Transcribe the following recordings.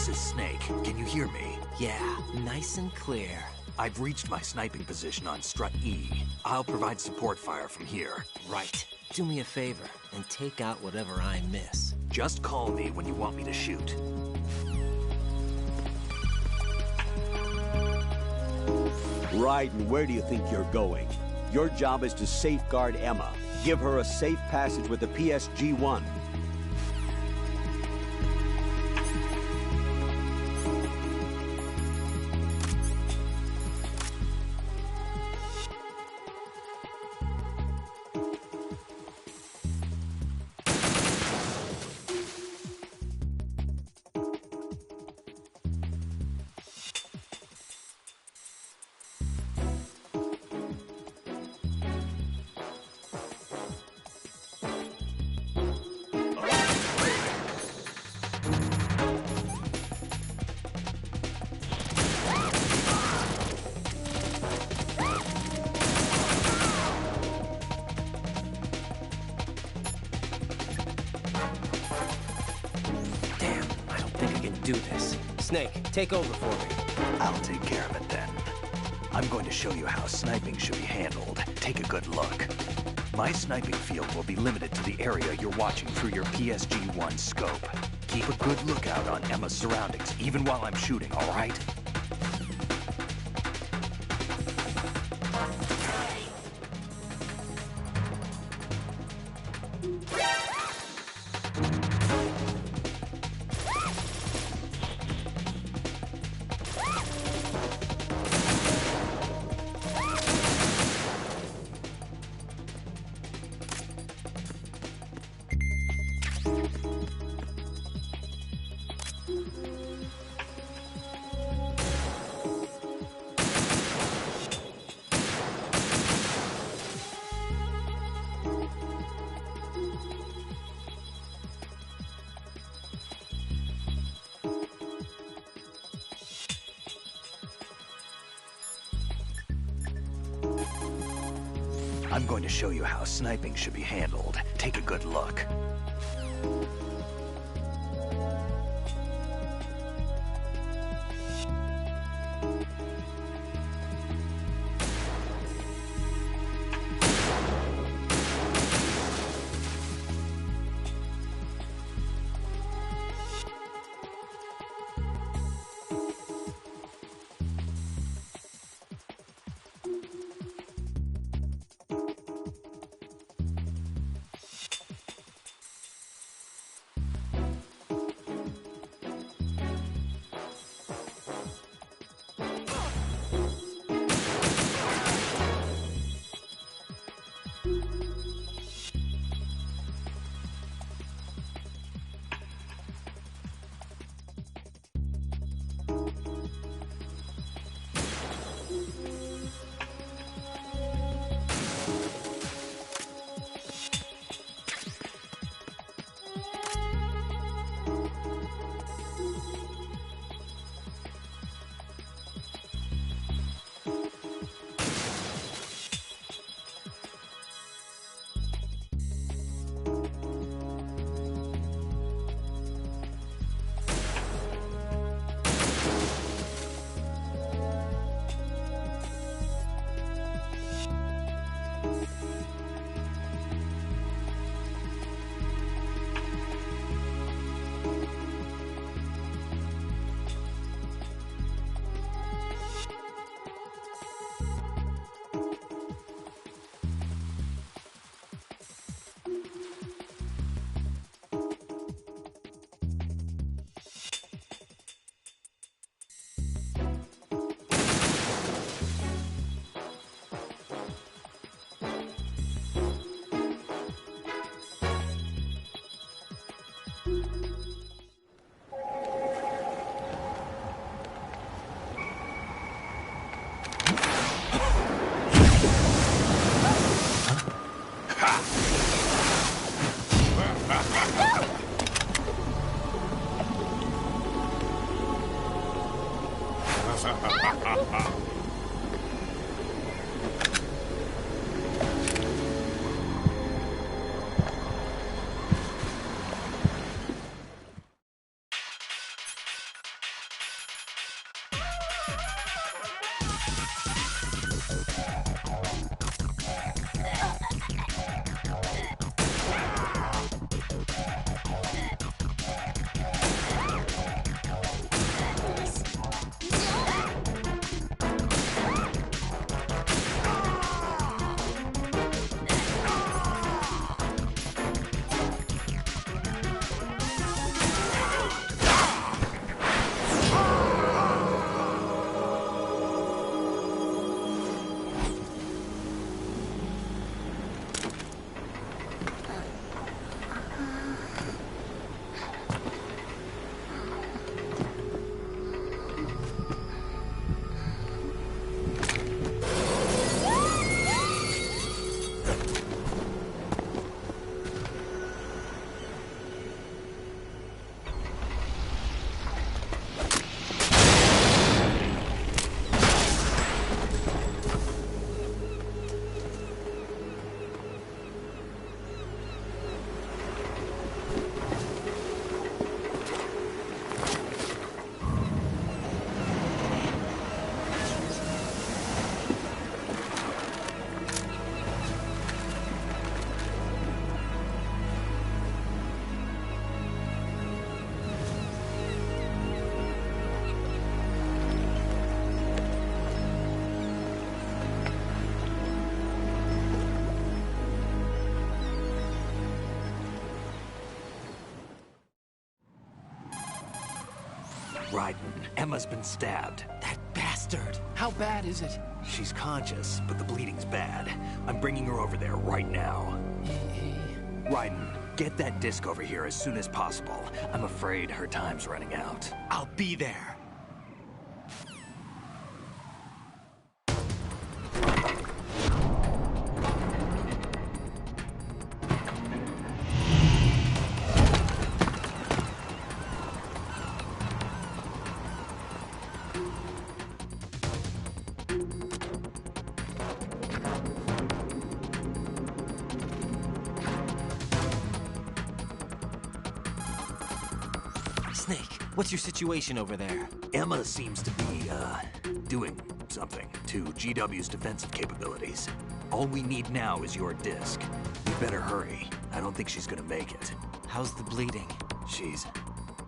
This is Snake. Can you hear me? Yeah, nice and clear. I've reached my sniping position on Strut E. I'll provide support fire from here. Right. Do me a favor and take out whatever I miss. Just call me when you want me to shoot. Right, and where do you think you're going? Your job is to safeguard Emma. Give her a safe passage with the PSG-1. Do this. Snake, take over for me. I'll take care of it then. I'm going to show you how sniping should be handled. Take a good look. My sniping field will be limited to the area you're watching through your PSG-1 scope. Keep a good lookout on Emma's surroundings, even while I'm shooting, all right? I'm going to show you how sniping should be handled. Take a good look. Raiden, Emma's been stabbed. That bastard! How bad is it? She's conscious, but the bleeding's bad. I'm bringing her over there right now. Raiden, get that disc over here as soon as possible. I'm afraid her time's running out. I'll be there. What's your situation over there? Emma seems to be, doing something to GW's defensive capabilities. All we need now is your disc. We better hurry. I don't think she's gonna make it. How's the bleeding?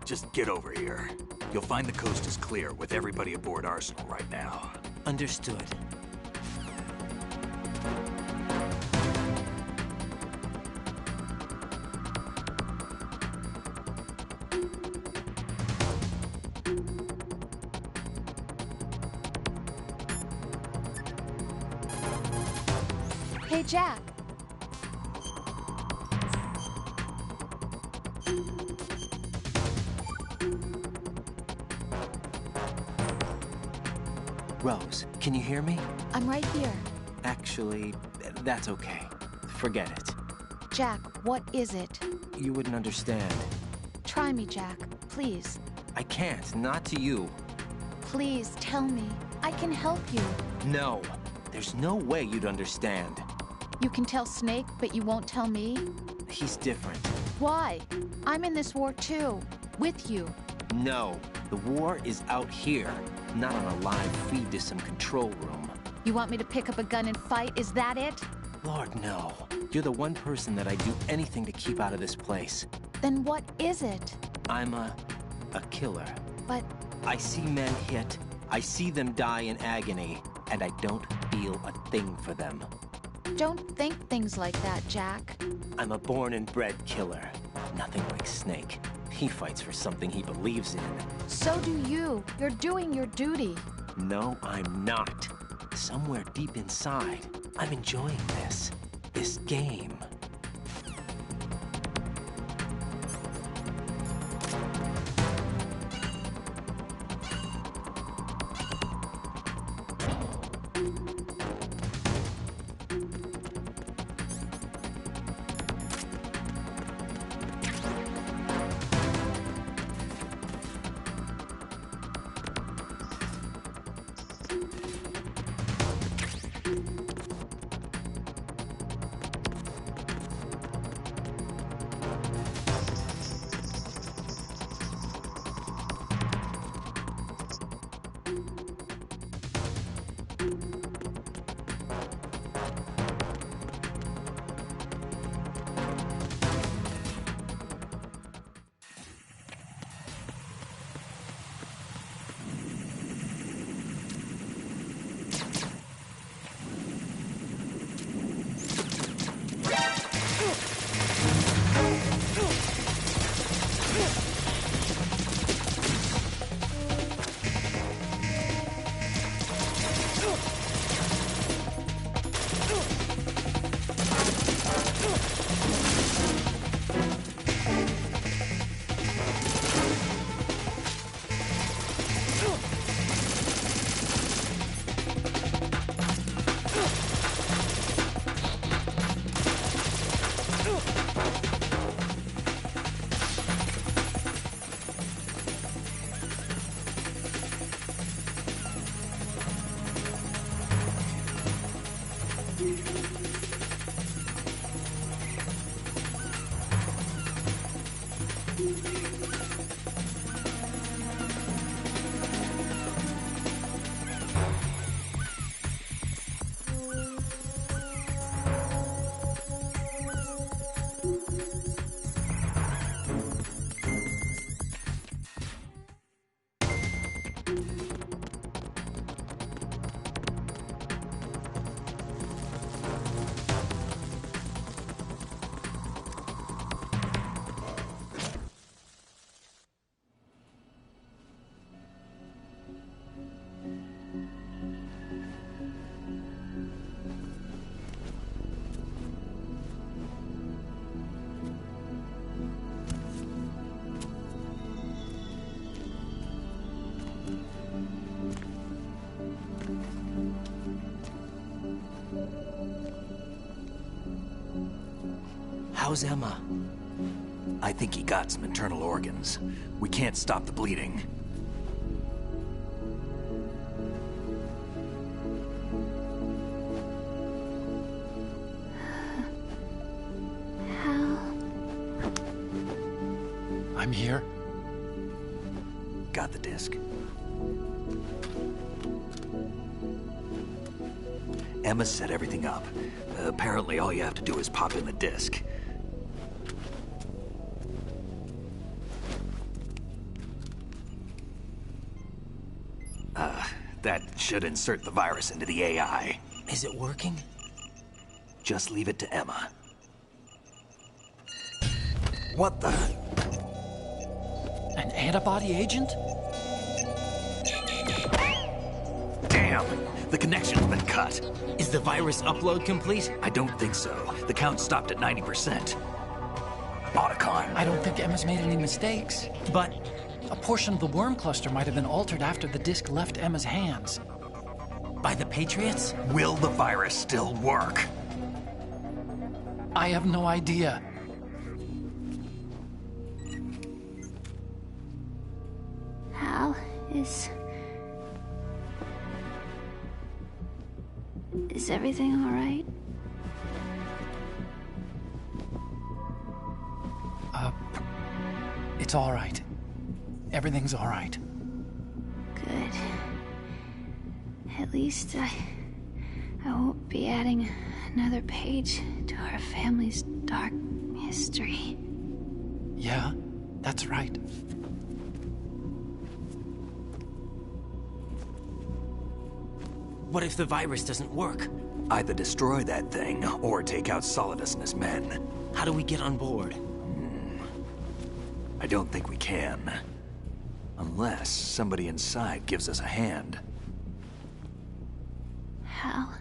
Just get over here. You'll find the coast is clear with everybody aboard Arsenal right now. Understood. Hey, Jack. Rose, can you hear me? I'm right here. Actually, that's okay. Forget it. Jack, what is it? You wouldn't understand. Try me, Jack. Please. I can't, not to you. Please, tell me. I can help you. No, there's no way you'd understand. You can tell Snake, but you won't tell me? He's different. Why? I'm in this war too. With you. No, the war is out here, not on a live feed to some control room. You want me to pick up a gun and fight? Is that it? Lord, no. You're the one person that I'd do anything to keep out of this place. Then what is it? I'm a killer. But I see men hit, I see them die in agony, and I don't feel a thing for them. don't think things like that, Jack. I'm a born and bred killer. Nothing like Snake. He fights for something he believes in. So do you. You're doing your duty. No, I'm not. Somewhere deep inside, I'm enjoying this game. How's Emma? I think he got some internal organs. We can't stop the bleeding. I'm here. Got the disc. Emma set everything up. Apparently all you have to do is pop in the disc. That should insert the virus into the AI. Is it working? Just leave it to Emma. What the? An antibody agent? Damn! The connection's been cut. Is the virus upload complete? I don't think so. The count stopped at 90%. Otacon. I don't think Emma's made any mistakes. But A portion of the worm cluster might have been altered after the disc left Emma's hands. by the Patriots? Will the virus still work? I have no idea. Hal, is everything all right? It's all right. Everything's all right. Good. At least I won't be adding another page to our family's dark history. Yeah, that's right. What if the virus doesn't work? Either destroy that thing, or take out Solidus and his men. How do we get on board? I don't think we can. Unless somebody inside gives us a hand. Hal,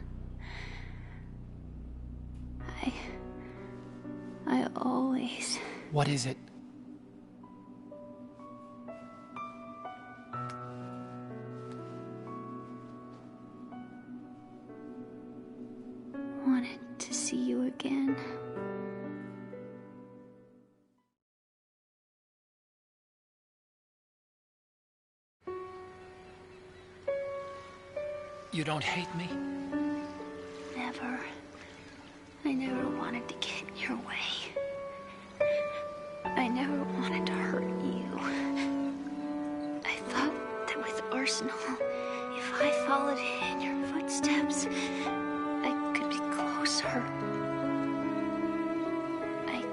I always... What is it? wanted to see you again. You don't hate me? Never. I never wanted to get in your way. I never wanted to hurt you. I thought that with Arsenal, if I followed in your footsteps, I could be closer. I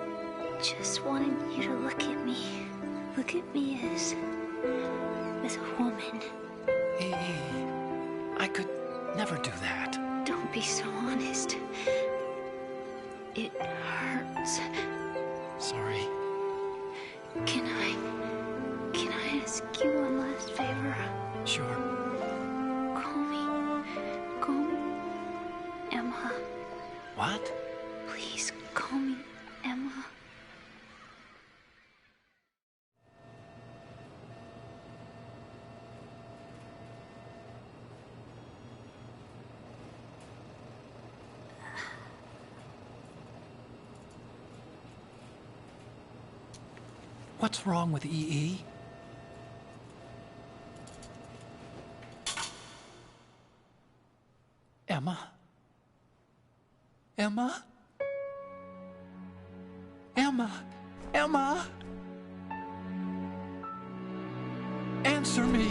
just wanted you to look at me. Look at me as a woman. I could never do that. Don't be so honest. It hurts. Sorry. Can I ask you one last favor? Sure. Call me Emma. What? Please call me Emma. What's wrong with EE? Emma? Emma? Emma? Emma? Answer me!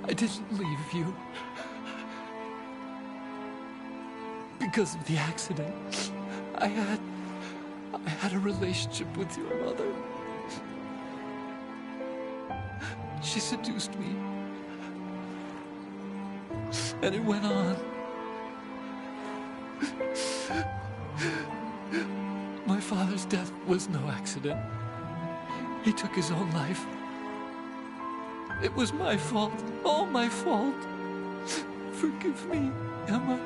I didn't leave you. Because of the accident, I had a relationship with your mother. She seduced me. And it went on. My father's death was no accident. He took his own life. It was my fault, all my fault. Forgive me, Emma.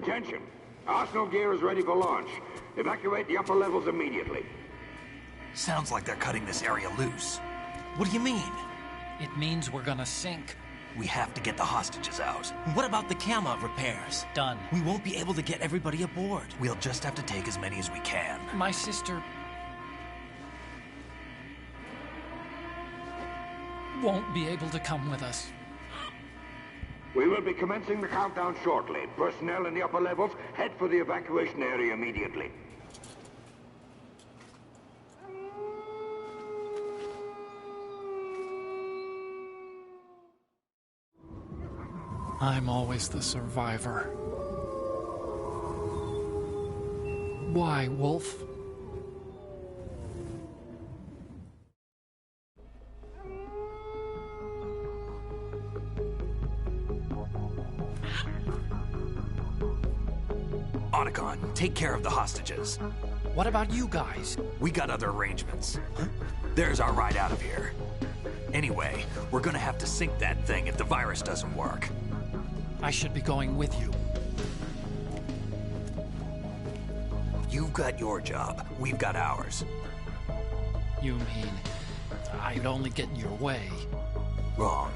Attention. Arsenal gear is ready for launch. Evacuate the upper levels immediately. Sounds like they're cutting this area loose. What do you mean? It means we're gonna sink. We have to get the hostages out. What about the camera repairs? Done. We won't be able to get everybody aboard. We'll just have to take as many as we can. My sister won't be able to come with us. We will be commencing the countdown shortly. Personnel in the upper levels, head for the evacuation area immediately. I'm always the survivor. Why, Wolf? Otacon, take care of the hostages. What about you guys? We got other arrangements. There's our ride out of here. Anyway, we're gonna have to sink that thing if the virus doesn't work. I should be going with you. You've got your job, we've got ours. You mean I'd only get in your way? Wrong.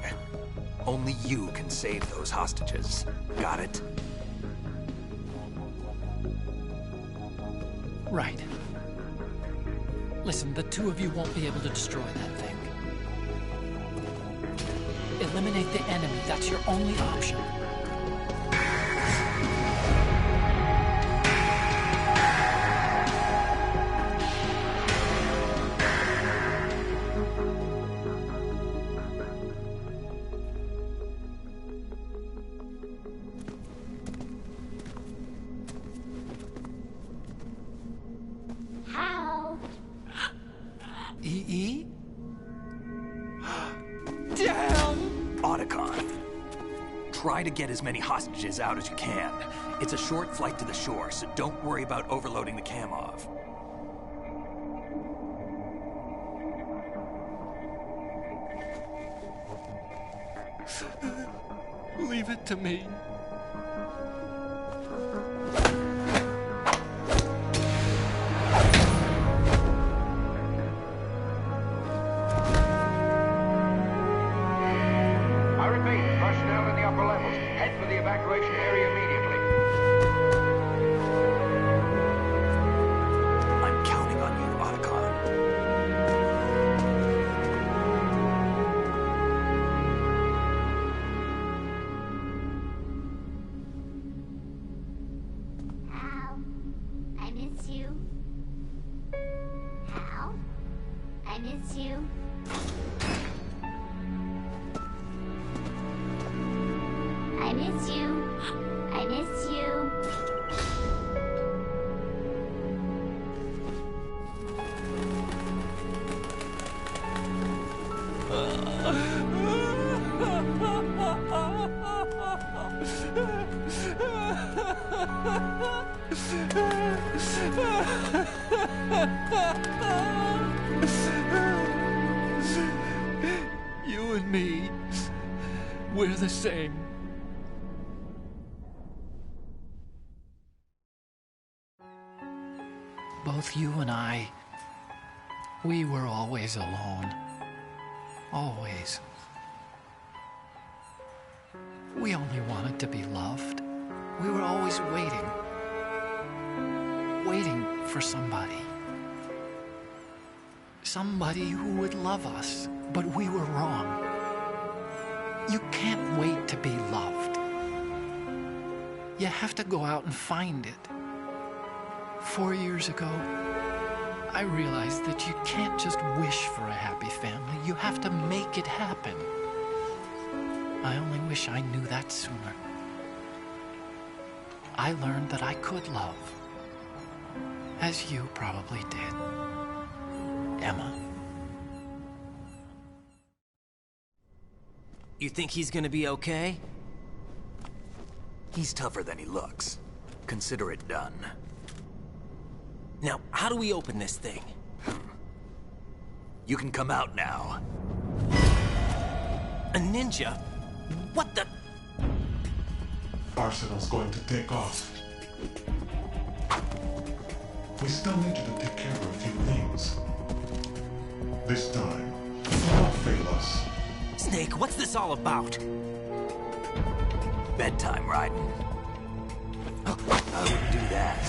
Only you can save those hostages. Got it? Right. Listen, the two of you won't be able to destroy that thing. Eliminate the enemy. That's your only option. EE? Damn! Otacon, try to get as many hostages out as you can. It's a short flight to the shore, so don't worry about overloading the Kamov. Leave it to me. I repeat, personnel in the upper levels, head for the evacuation area immediately. I'm counting on you, Otacon. Hal, I miss you. Hal, I miss you. I miss you. I miss you. You and me, we're the same. Both you and I, we were always alone. Always. We only wanted to be loved. We were always waiting. Waiting for somebody. Somebody who would love us, but we were wrong. You can't wait to be loved. You have to go out and find it. 4 years ago, I realized that you can't just wish for a happy family. You have to make it happen. I only wish I knew that sooner. I learned that I could love, as you probably did, Emma. You think he's gonna be okay? He's tougher than he looks. Consider it done. Now, how do we open this thing? You can come out now. A ninja? What the? Arsenal's going to take off. We still need you to take care of a few things. This time, do not fail us. Snake, what's this all about? Bedtime, Raiden. I would do that.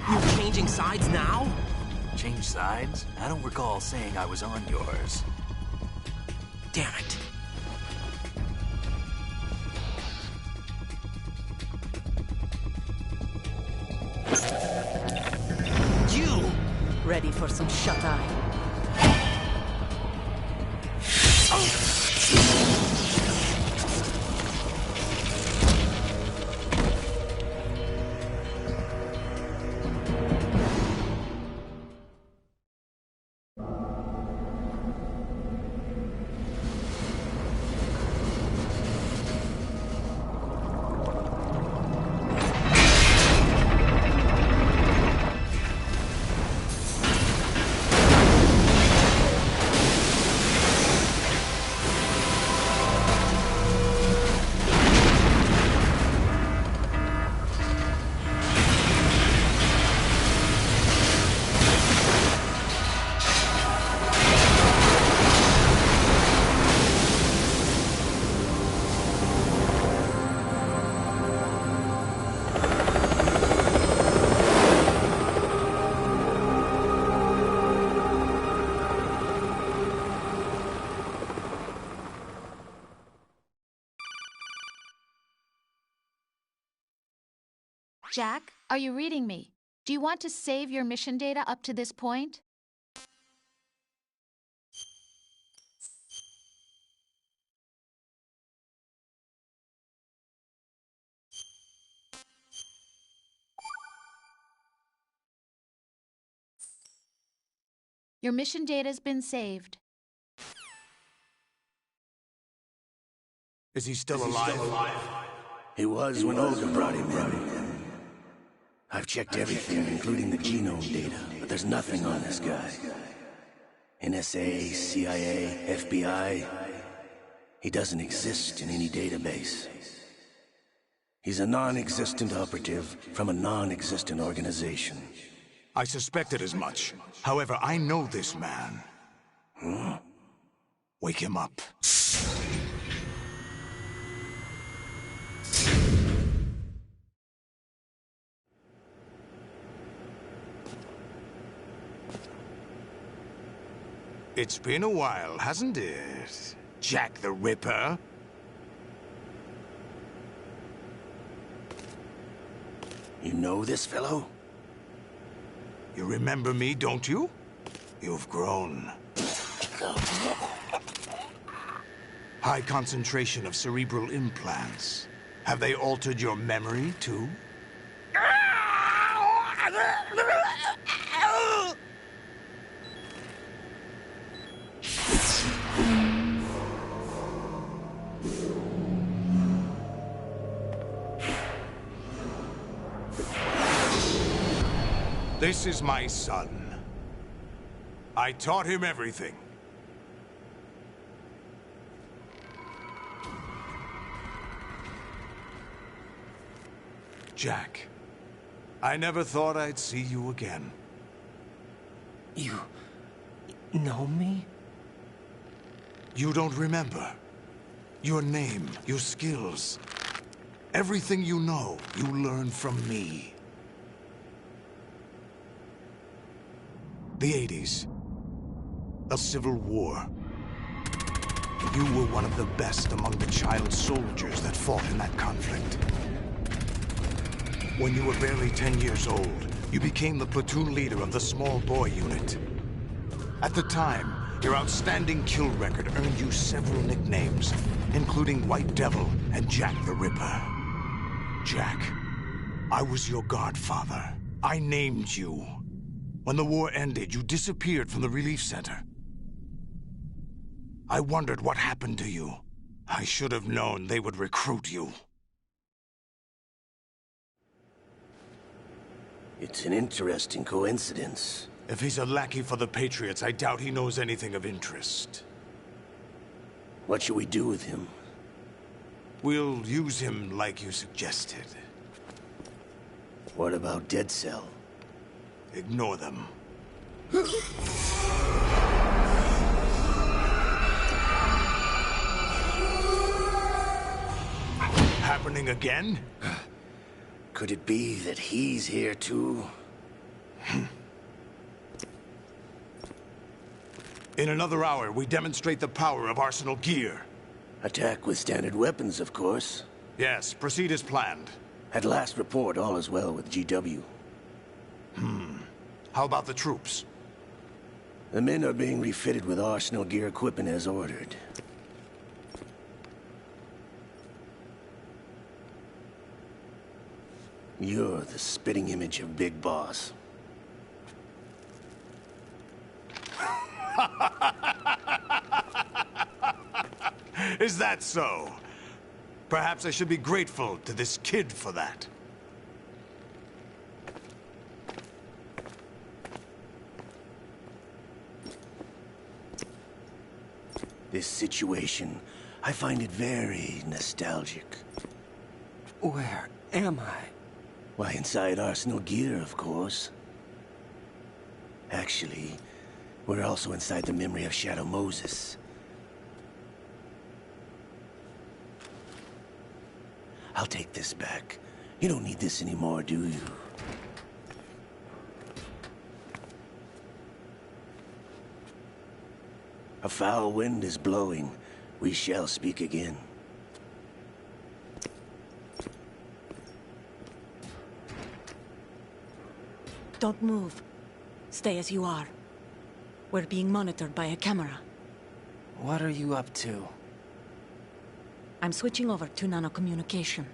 You're changing sides now? Change sides? I don't recall saying I was on yours. Damn it. You! Ready for some shut-eye? Jack, are you reading me? Do you want to save your mission data up to this point? Your mission data's been saved. Is he still alive? He was when Olga brought him in. I've checked everything, including the genome data, but there's nothing on this guy. NSA, CIA, FBI. He doesn't exist in any database. He's a non-existent operative from a non-existent organization. I suspected as much. However, I know this man. Huh? Wake him up. It's been a while, hasn't it? Jack the Ripper? You know this fellow? You remember me, don't you? You've grown. High concentration of cerebral implants. Have they altered your memory, too? This is my son. I taught him everything. Jack, I never thought I'd see you again. You know me? You don't remember. Your name, your skills. Everything you know, you learned from me. The 80s. A civil war. You were one of the best among the child soldiers that fought in that conflict. When you were barely 10 years old, you became the platoon leader of the small boy unit. At the time, your outstanding kill record earned you several nicknames, including White Devil and Jack the Ripper. Jack, I was your godfather. I named you. When the war ended, you disappeared from the relief center. I wondered what happened to you. I should have known they would recruit you. It's an interesting coincidence. If he's a lackey for the Patriots, I doubt he knows anything of interest. What should we do with him? We'll use him like you suggested. What about Dead Cell? Ignore them. Happening again? Could it be that he's here too? In another hour, we demonstrate the power of Arsenal gear. Attack with standard weapons, of course. Yes, proceed as planned. At last report, all is well with GW. How about the troops? The men are being refitted with Arsenal gear equipment as ordered. You're the spitting image of Big Boss. Is that so? Perhaps I should be grateful to this kid for that. This situation, I find it very nostalgic. Where am I? Why, inside Arsenal gear, of course. Actually, we're also inside the memory of Shadow Moses. I'll take this back. You don't need this anymore, do you? A foul wind is blowing. We shall speak again. Don't move. Stay as you are. We're being monitored by a camera. What are you up to? I'm switching over to nanocommunication.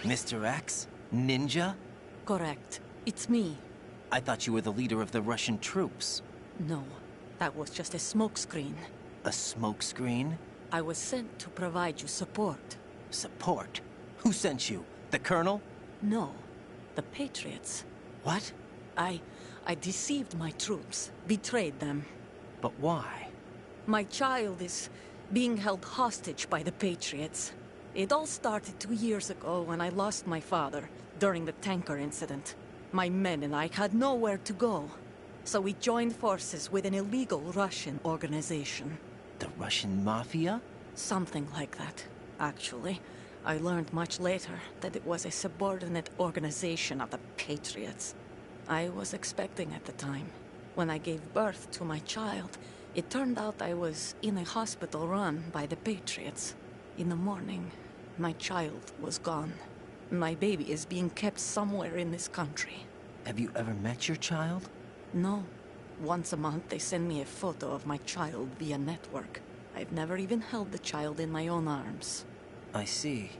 Mr. X? Ninja? Correct. It's me. I thought you were the leader of the Russian troops. No, that was just a smokescreen. A smokescreen? I was sent to provide you support. Support? Who sent you? The Colonel? No, the Patriots. What? I deceived my troops, betrayed them. But why? My child is being held hostage by the Patriots. It all started 2 years ago when I lost my father during the tanker incident. My men and I had nowhere to go, so we joined forces with an illegal Russian organization. The Russian Mafia? Something like that, actually. I learned much later that it was a subordinate organization of the Patriots. I was expecting at the time. When I gave birth to my child, it turned out I was in a hospital run by the Patriots. In the morning, my child was gone. My baby is being kept somewhere in this country. Have you ever met your child? No. Once a month, they send me a photo of my child via network. I've never even held the child in my own arms. I see.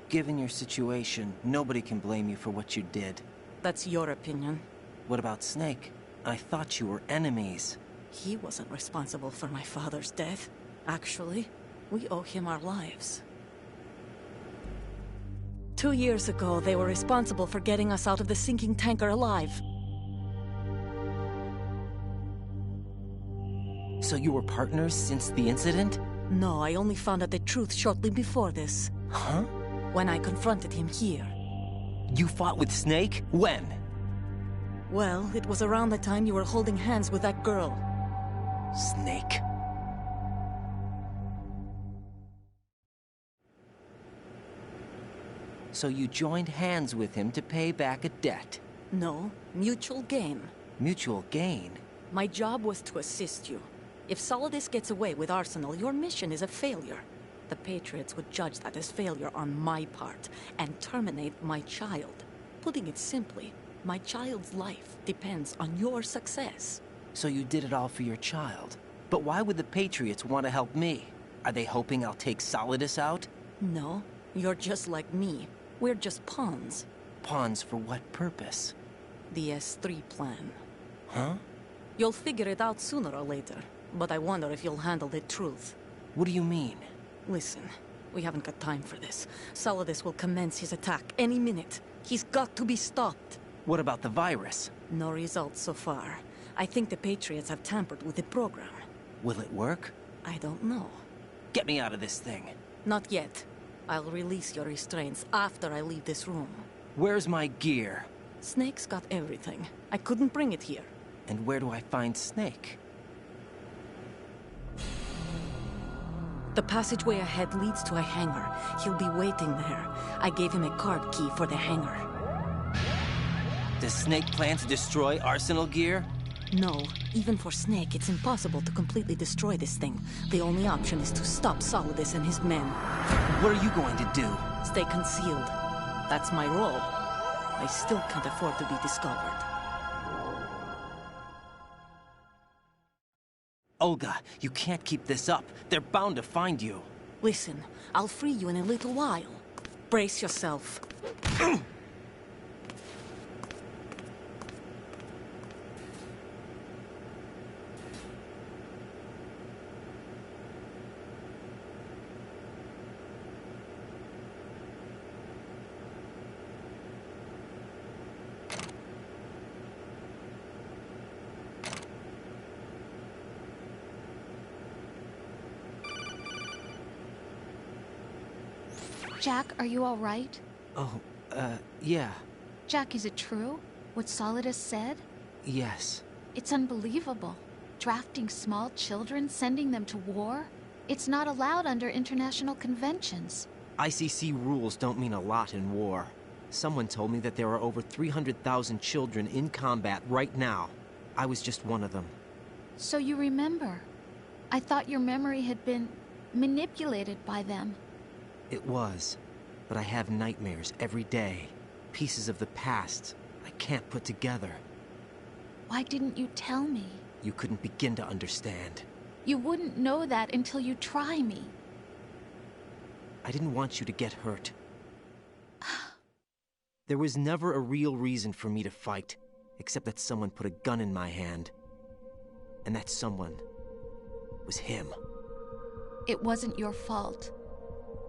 Given your situation, nobody can blame you for what you did. That's your opinion. What about Snake? I thought you were enemies. He wasn't responsible for my father's death. Actually, we owe him our lives. 2 years ago, they were responsible for getting us out of the sinking tanker alive. So you were partners since the incident? No, I only found out the truth shortly before this. Huh? When I confronted him here. You fought with Snake? When? Well, it was around the time you were holding hands with that girl. Snake. So you joined hands with him to pay back a debt? No, mutual gain. Mutual gain? My job was to assist you. If Solidus gets away with Arsenal, your mission is a failure. The Patriots would judge that as failure on my part, and terminate my child. Putting it simply, my child's life depends on your success. So you did it all for your child. But why would the Patriots want to help me? Are they hoping I'll take Solidus out? No, you're just like me. We're just pawns. Pawns for what purpose? The S3 plan. Huh? You'll figure it out sooner or later, but I wonder if you'll handle the truth. What do you mean? Listen, we haven't got time for this. Solidus will commence his attack any minute. He's got to be stopped. What about the virus? No results so far. I think the Patriots have tampered with the program. Will it work? I don't know. Get me out of this thing. Not yet. I'll release your restraints after I leave this room. Where's my gear? Snake's got everything. I couldn't bring it here. And where do I find Snake? The passageway ahead leads to a hangar. He'll be waiting there. I gave him a card key for the hangar. Does Snake plan to destroy Arsenal gear? No. Even for Snake, it's impossible to completely destroy this thing. The only option is to stop Solidus and his men. What are you going to do? Stay concealed. That's my role. I still can't afford to be discovered. Olga, you can't keep this up. They're bound to find you. Listen, I'll free you in a little while. Brace yourself. Jack, are you all right? Oh, yeah. Jack, is it true? What Solidus said? Yes. It's unbelievable. Drafting small children, sending them to war? It's not allowed under international conventions. ICC rules don't mean a lot in war. Someone told me that there are over 300,000 children in combat right now. I was just one of them. So you remember. I thought your memory had been manipulated by them. It was, but I have nightmares every day. Pieces of the past I can't put together. Why didn't you tell me? You couldn't begin to understand. You wouldn't know that until you try me. I didn't want you to get hurt. There was never a real reason for me to fight, except that someone put a gun in my hand. And that someone was him. It wasn't your fault.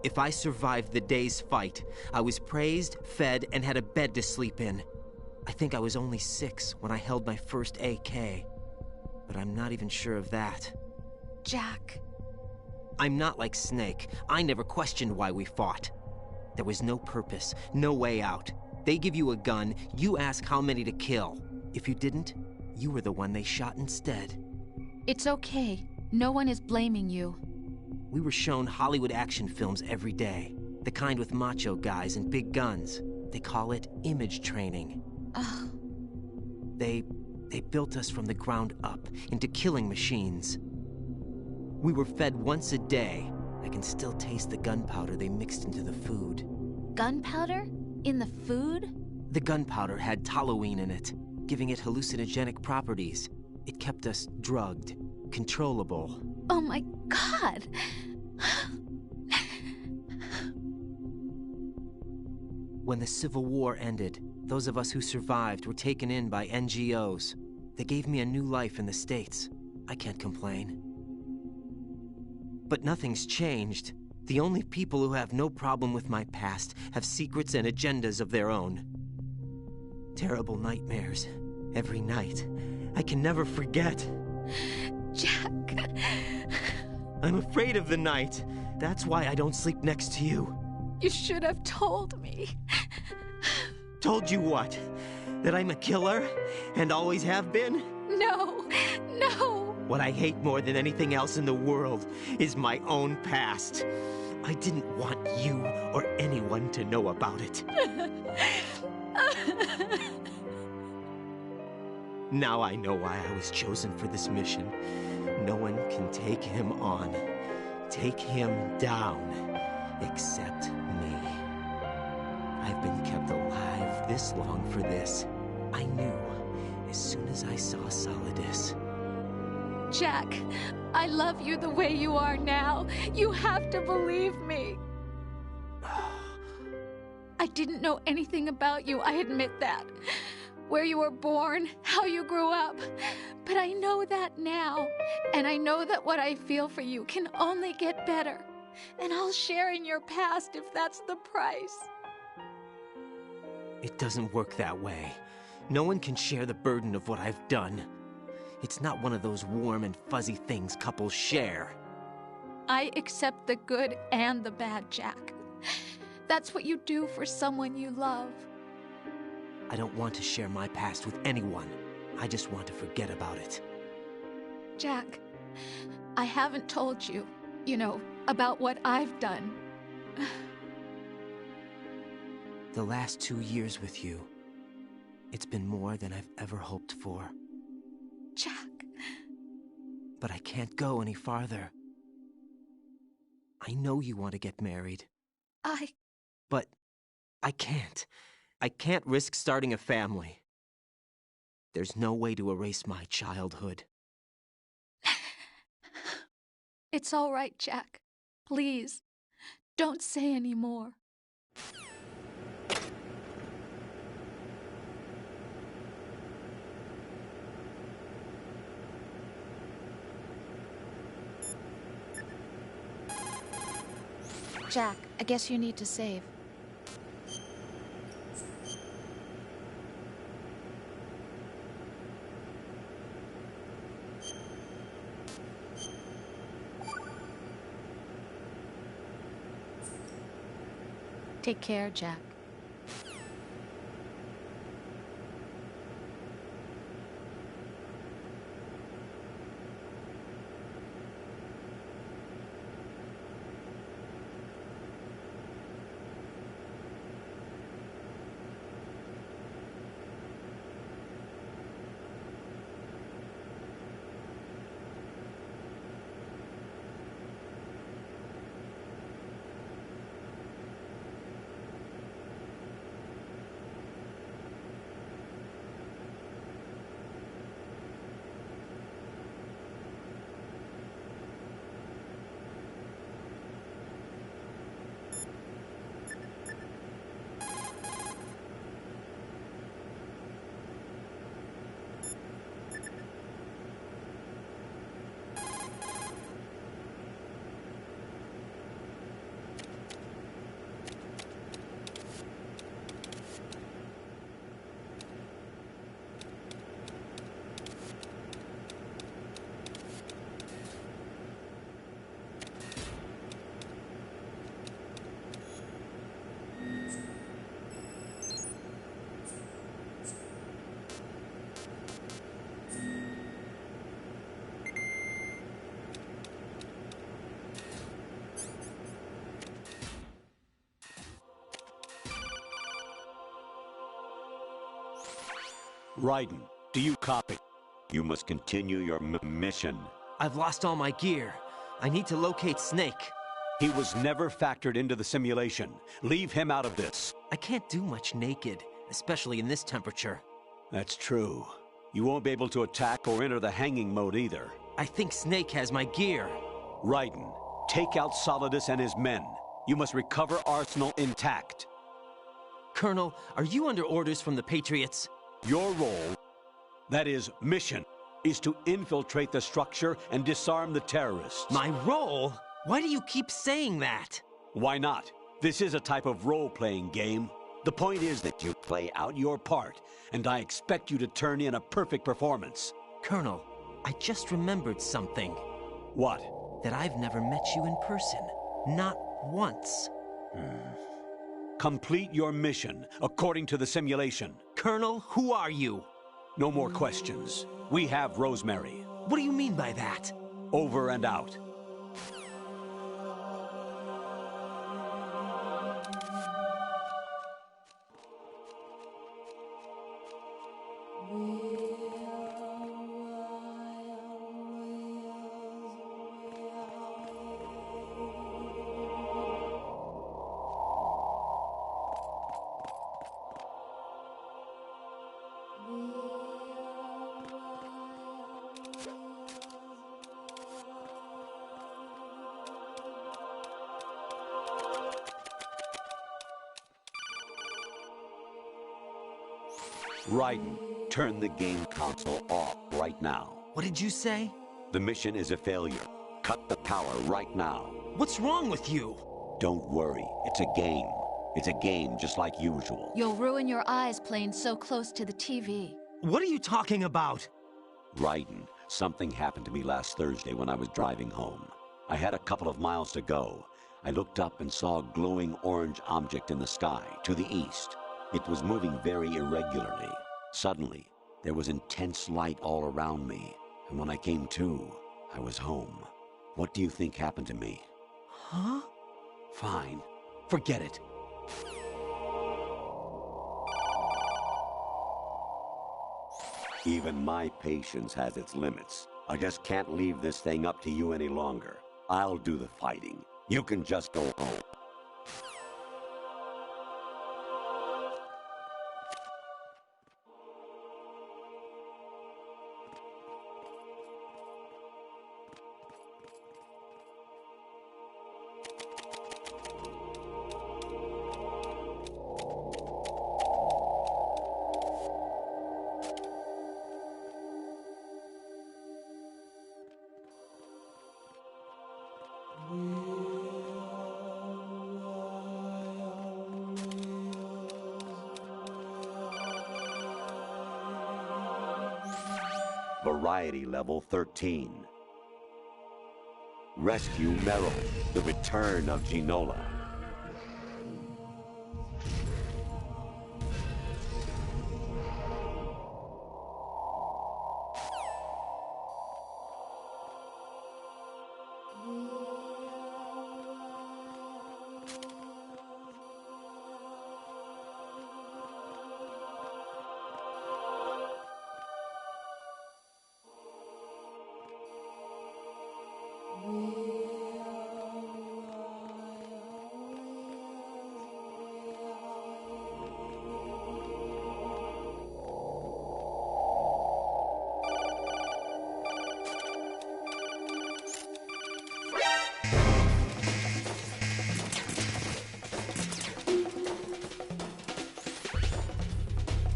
If I survived the day's fight, I was praised, fed, and had a bed to sleep in. I think I was only 6 when I held my first AK. But I'm not even sure of that. Jack. I'm not like Snake. I never questioned why we fought. There was no purpose, no way out. They give you a gun, you ask how many to kill. If you didn't, you were the one they shot instead. It's okay. No one is blaming you. We were shown Hollywood action films every day. The kind with macho guys and big guns. They call it image training. Ugh. They built us from the ground up into killing machines. We were fed once a day. I can still taste the gunpowder they mixed into the food. Gunpowder? In the food? The gunpowder had toluene in it, giving it hallucinogenic properties. It kept us drugged, controllable. Oh my God! When the Civil War ended, those of us who survived were taken in by NGOs. They gave me a new life in the States. I can't complain. But nothing's changed. The only people who have no problem with my past have secrets and agendas of their own. Terrible nightmares. Every night. I can never forget. Jack. I'm afraid of the night. That's why I don't sleep next to you. You should have told me. Told you what? That I'm a killer? And always have been? No, no. What I hate more than anything else in the world is my own past. I didn't want you or anyone to know about it. Now I know why I was chosen for this mission. No one can take him on, take him down, except me. I've been kept alive this long for this. I knew as soon as I saw Solidus. Jack, I love you the way you are now. You have to believe me. I didn't know anything about you, I admit that. Where you were born, how you grew up. But I know that now. And I know that what I feel for you can only get better. And I'll share in your past if that's the price. It doesn't work that way. No one can share the burden of what I've done. It's not one of those warm and fuzzy things couples share. I accept the good and the bad, Jack. That's what you do for someone you love. I don't want to share my past with anyone. I just want to forget about it. Jack, I haven't told you, about what I've done. The last 2 years with you, it's been more than I've ever hoped for. Jack. But I can't go any farther. I know you want to get married. But I can't. I can't risk starting a family. There's no way to erase my childhood. It's all right, Jack. Please, don't say any more. Jack, I guess you need to save. Take care, Jack. Raiden, do you copy? You must continue your mission. I've lost all my gear. I need to locate Snake. He was never factored into the simulation. Leave him out of this. I can't do much naked, especially in this temperature. That's true. You won't be able to attack or enter the hanging mode either. I think Snake has my gear. Raiden, take out Solidus and his men. You must recover Arsenal intact. Colonel, are you under orders from the Patriots? Your role, that is, mission, is to infiltrate the structure and disarm the terrorists. My role? Why do you keep saying that? Why not? This is a type of role-playing game. The point is that you play out your part, and I expect you to turn in a perfect performance. Colonel, I just remembered something. What? That I've never met you in person. Not once. Complete your mission, according to the simulation. Colonel, who are you? No more questions. We have Rosemary. What do you mean by that? Over and out. Raiden, turn the game console off right now. What did you say? The mission is a failure. Cut the power right now. What's wrong with you? Don't worry, it's a game. It's a game just like usual. You'll ruin your eyes playing so close to the TV. What are you talking about? Raiden, something happened to me last Thursday when I was driving home. I had a couple of miles to go. I looked up and saw a glowing orange object in the sky, to the east. It was moving very irregularly. Suddenly, there was intense light all around me, and when I came to, I was home. What do you think happened to me? Huh? Fine. Forget it. Even my patience has its limits. I just can't leave this thing up to you any longer. I'll do the fighting. You can just go home. Variety level 13. Rescue Meryl, the return of Ginola.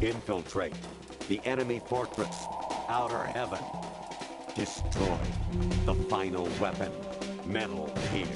Infiltrate the enemy fortress, Outer Heaven. Destroy the final weapon, Metal Gear.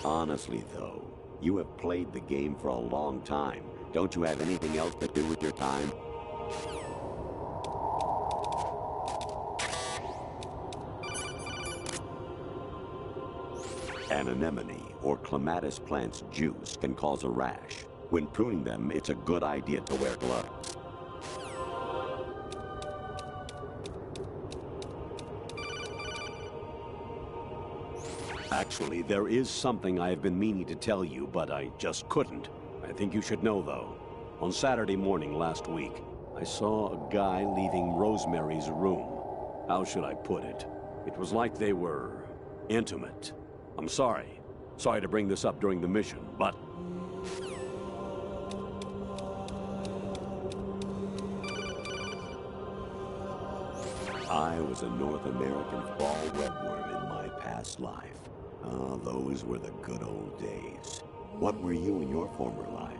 Honestly, though, you have played the game for a long time. Don't you have anything else to do with your time? An anemone or clematis plant's juice can cause a rash. When pruning them, it's a good idea to wear gloves. Actually, there is something I have been meaning to tell you, but I just couldn't. I think you should know, though. On Saturday morning last week, I saw a guy leaving Rosemary's room. How should I put it? It was like they were intimate. I'm sorry. Sorry to bring this up during the mission, but... I was a North American fall redworm in my past life. Oh, those were the good old days. What were you in your former life?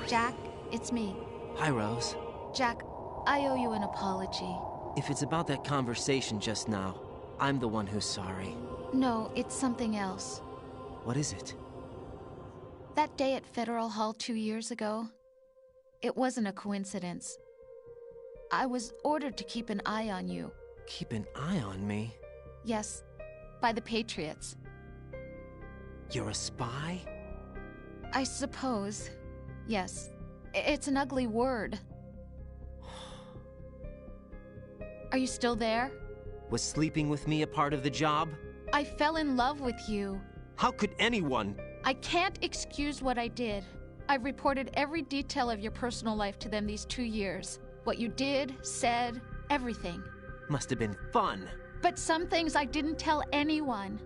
Jack, it's me. Hi, Rose. Jack, I owe you an apology. If it's about that conversation just now, I'm the one who's sorry. No, it's something else. What is it? That day at Federal Hall 2 years ago, it wasn't a coincidence. I was ordered to keep an eye on you. Keep an eye on me? Yes, by the Patriots. You're a spy? I suppose. Yes. It's an ugly word. Are you still there? Was sleeping with me a part of the job? I fell in love with you. How could anyone? I can't excuse what I did. I've reported every detail of your personal life to them these 2 years. What you did, said, everything. Must have been fun. But some things I didn't tell anyone.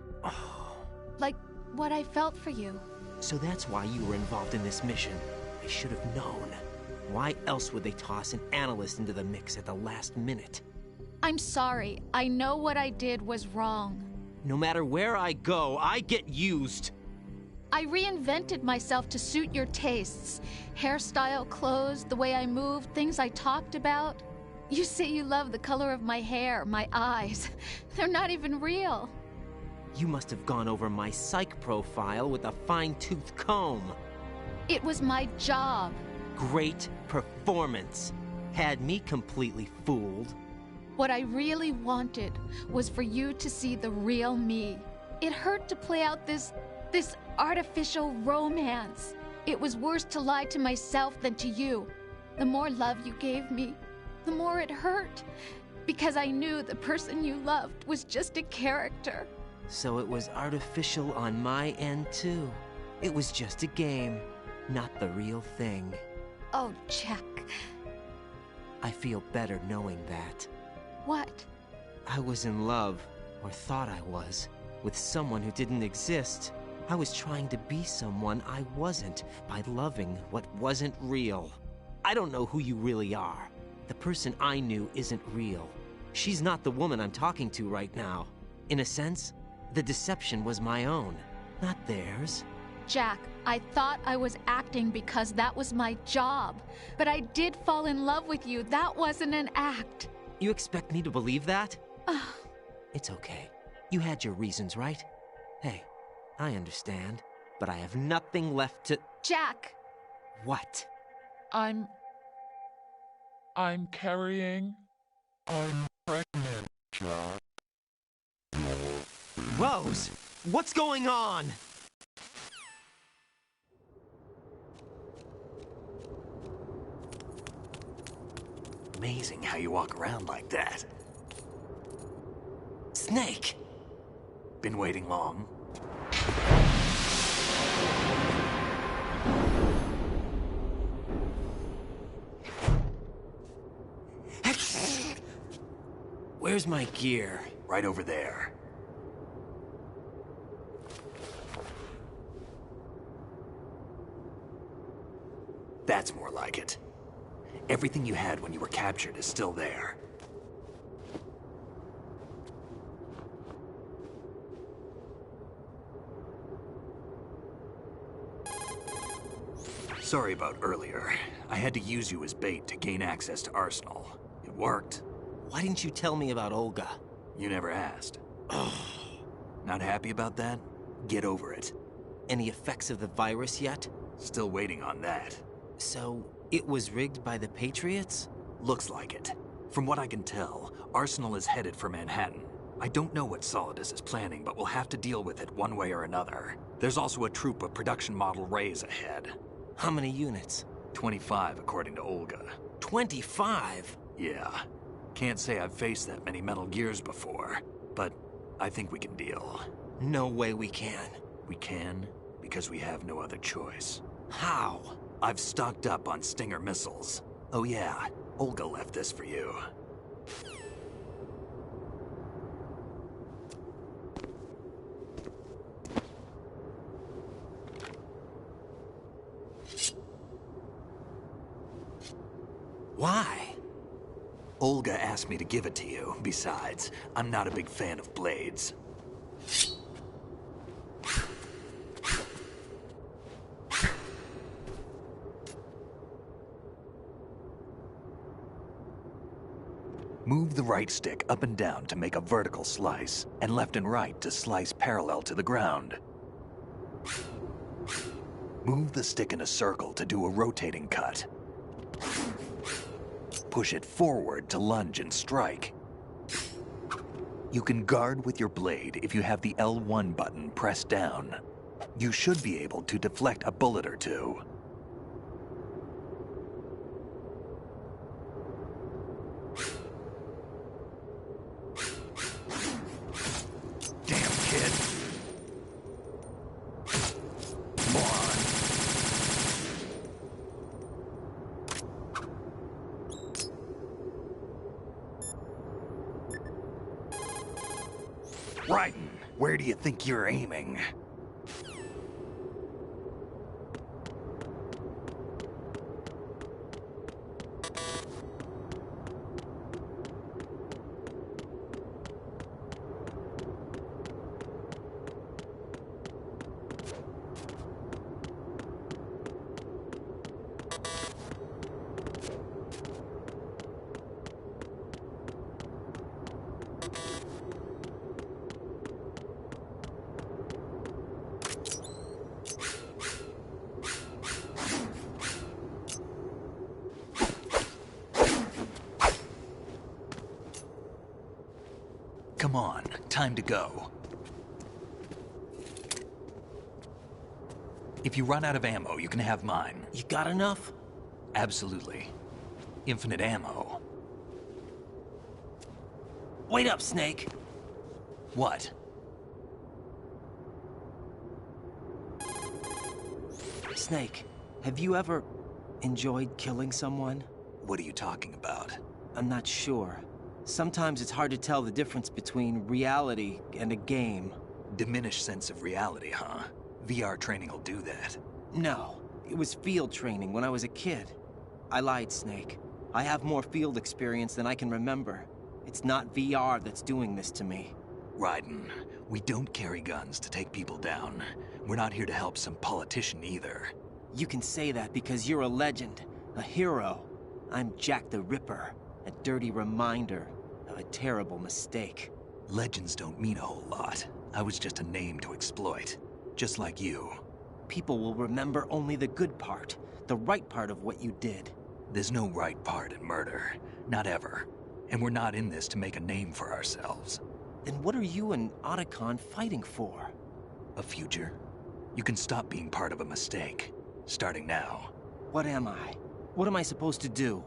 Like what I felt for you. So that's why you were involved in this mission. I should have known. Why else would they toss an analyst into the mix at the last minute? I'm sorry. I know what I did was wrong. No matter where I go, I get used. I reinvented myself to suit your tastes. Hairstyle, clothes, the way I moved, things I talked about. You say you love the color of my hair, my eyes. They're not even real. You must have gone over my psych profile with a fine-tooth comb. It was my job. Great performance. Had me completely fooled. What I really wanted was for you to see the real me. It hurt to play out this artificial romance. It was worse to lie to myself than to you. The more love you gave me, the more it hurt. Because I knew the person you loved was just a character. So it was artificial on my end, too. It was just a game, not the real thing. Oh, Jack. I feel better knowing that. What? I was in love, or thought I was, with someone who didn't exist. I was trying to be someone I wasn't by loving what wasn't real. I don't know who you really are. The person I knew isn't real. She's not the woman I'm talking to right now. In a sense, the deception was my own, not theirs. Jack, I thought I was acting because that was my job. But I did fall in love with you. That wasn't an act. You expect me to believe that? It's okay. You had your reasons, right? Hey, I understand. But I have nothing left to... Jack! What? I'm carrying... I'm pregnant, Jack. Rose! What's going on? Amazing how you walk around like that. Snake! Been waiting long? Where's my gear? Right over there. That's more like it. Everything you had when you were captured is still there. Sorry about earlier. I had to use you as bait to gain access to Arsenal. It worked. Why didn't you tell me about Olga? You never asked. Not happy about that? Get over it. Any effects of the virus yet? Still waiting on that. So, it was rigged by the Patriots? Looks like it. From what I can tell, Arsenal is headed for Manhattan. I don't know what Solidus is planning, but we'll have to deal with it one way or another. There's also a troop of production model Rays ahead. How many units? 25, according to Olga. 25? Yeah. Can't say I've faced that many Metal Gears before, but I think we can deal. No way we can. We can, because we have no other choice. How? I've stocked up on Stinger missiles. Oh yeah, Olga left this for you. Why? Olga asked me to give it to you. Besides, I'm not a big fan of blades. Move the right stick up and down to make a vertical slice, and left and right to slice parallel to the ground. Move the stick in a circle to do a rotating cut. Push it forward to lunge and strike. You can guard with your blade if you have the L1 button pressed down. You should be able to deflect a bullet or two. Damn, kid. Moron. Raiden, where do you think you're aiming? Come on, time to go. If you run out of ammo, you can have mine. You got enough? Absolutely. Infinite ammo. Wait up, Snake. What? Snake, have you ever enjoyed killing someone? What are you talking about? I'm not sure. Sometimes it's hard to tell the difference between reality and a game. Diminished sense of reality, huh? VR training will do that. No, it was field training when I was a kid. I lied, Snake. I have more field experience than I can remember. It's not VR that's doing this to me. Raiden, we don't carry guns to take people down. We're not here to help some politician either. You can say that because you're a legend, a hero. I'm Jack the Ripper, a dirty reminder of a terrible mistake. Legends don't mean a whole lot. I was just a name to exploit, just like you. People will remember only the good part, the right part of what you did. There's no right part in murder, not ever. And we're not in this to make a name for ourselves. Then what are you and Otacon fighting for? A future. You can stop being part of a mistake, starting now. What am I? What am I supposed to do?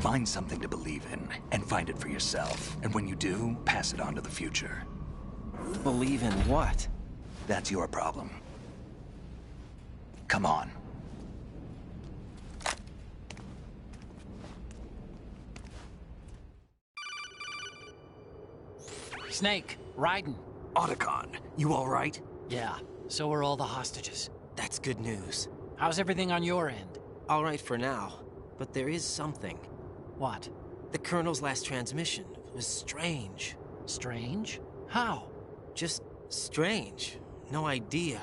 Find something to believe in, and find it for yourself. And when you do, pass it on to the future. Believe in what? That's your problem. Come on. Snake, Raiden. Otacon, you all right? Yeah, so are all the hostages. That's good news. How's everything on your end? All right for now, but there is something. What? The Colonel's last transmission was strange. Strange? How? Just strange. No idea.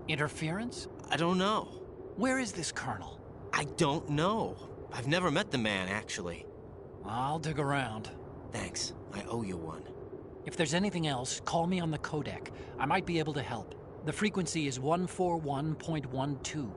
Interference? I don't know. Where is this Colonel? I don't know. I've never met the man, actually. I'll dig around. Thanks. I owe you one. If there's anything else, call me on the codec. I might be able to help. The frequency is 141.12.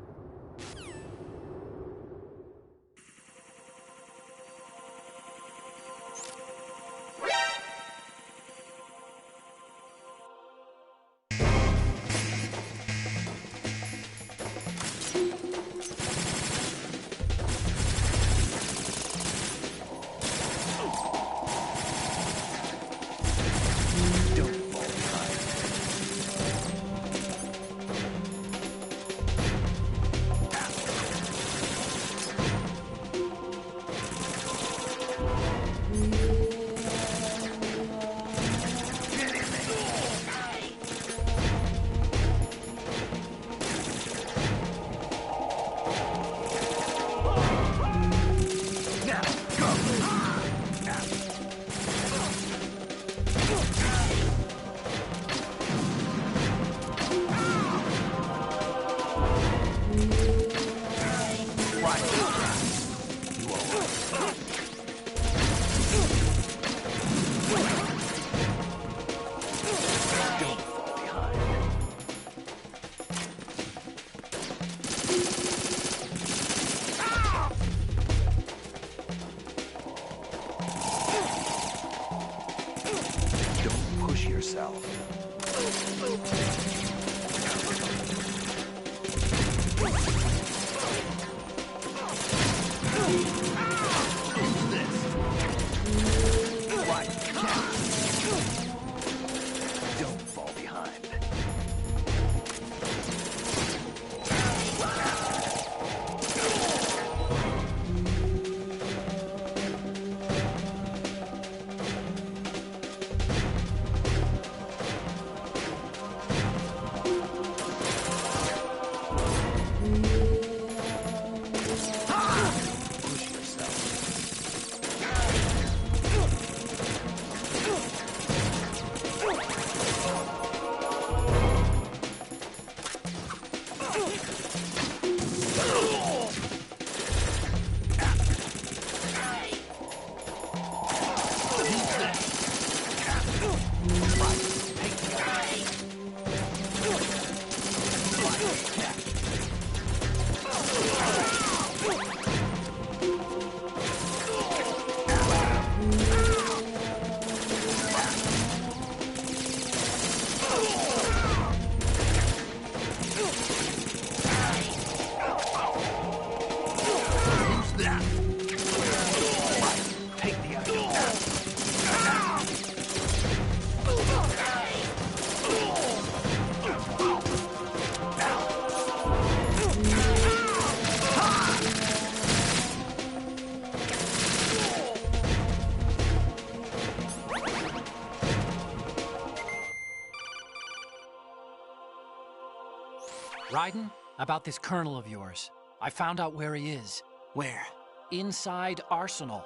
Raiden, about this colonel of yours. I found out where he is. Where? Inside Arsenal.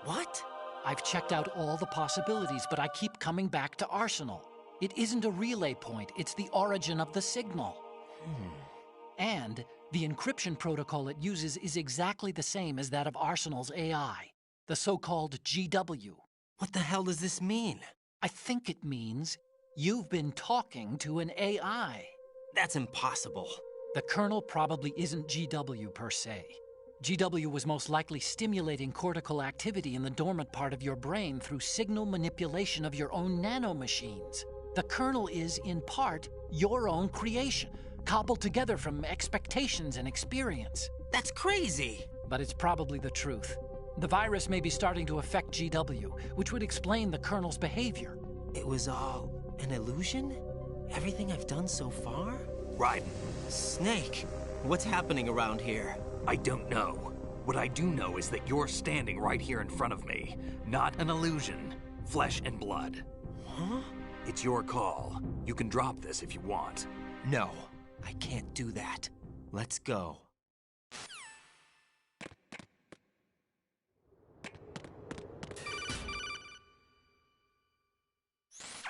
What? I've checked out all the possibilities, but I keep coming back to Arsenal. It isn't a relay point, it's the origin of the signal. And the encryption protocol it uses is exactly the same as that of Arsenal's AI, the so-called GW. What the hell does this mean? I think it means you've been talking to an AI. That's impossible. The Colonel probably isn't GW per se. GW was most likely stimulating cortical activity in the dormant part of your brain through signal manipulation of your own nanomachines. The Colonel is, in part, your own creation, cobbled together from expectations and experience. That's crazy! But it's probably the truth. The virus may be starting to affect GW, which would explain the Colonel's behavior. It was all an illusion? Everything I've done so far? Raiden. Snake, what's happening around here? I don't know. What I do know is that you're standing right here in front of me. Not an illusion. Flesh and blood. Huh? It's your call. You can drop this if you want. No, I can't do that. Let's go.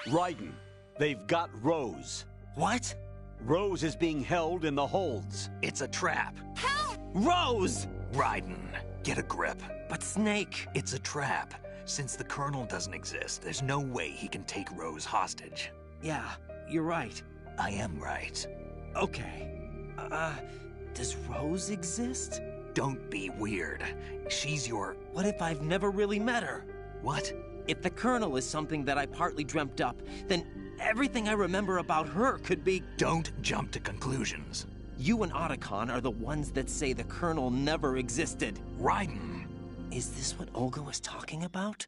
Raiden, they've got Rose. What? Rose is being held in the holds. It's a trap. Help! Rose! Raiden, get a grip. But Snake... It's a trap. Since the Colonel doesn't exist, there's no way he can take Rose hostage. Yeah, you're right. I am right. Okay. Does Rose exist? Don't be weird. She's your... What if I've never really met her? What? If the Colonel is something that I partly dreamt up, then everything I remember about her could be... Don't jump to conclusions. You and Otacon are the ones that say the Colonel never existed. Raiden! Is this what Olga was talking about?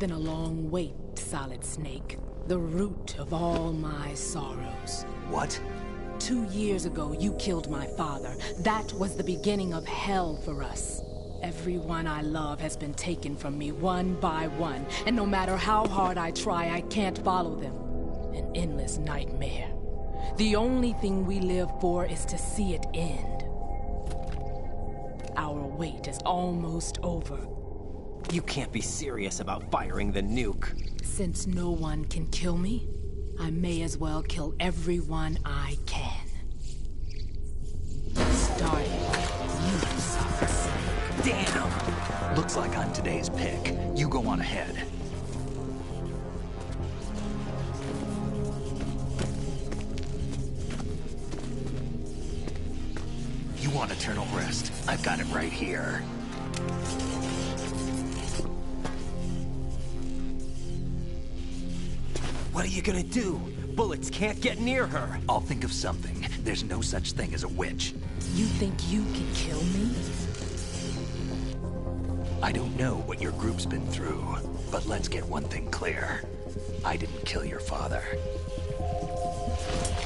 been a long wait, Solid Snake. The root of all my sorrows. What? 2 years ago, you killed my father. That was the beginning of hell for us. Everyone I love has been taken from me one by one, and no matter how hard I try, I can't follow them. An endless nightmare. The only thing we live for is to see it end. Our wait is almost over. You can't be serious about firing the nuke. Since no one can kill me, I may as well kill everyone I can. Starting with you, Solid Snake. Damn! Looks like I'm today's pick. You go on ahead. You want eternal rest? I've got it right here. What are you gonna do? Bullets can't get near her. I'll think of something. There's no such thing as a witch. You think you can kill me? I don't know what your group's been through, but let's get one thing clear. I didn't kill your father.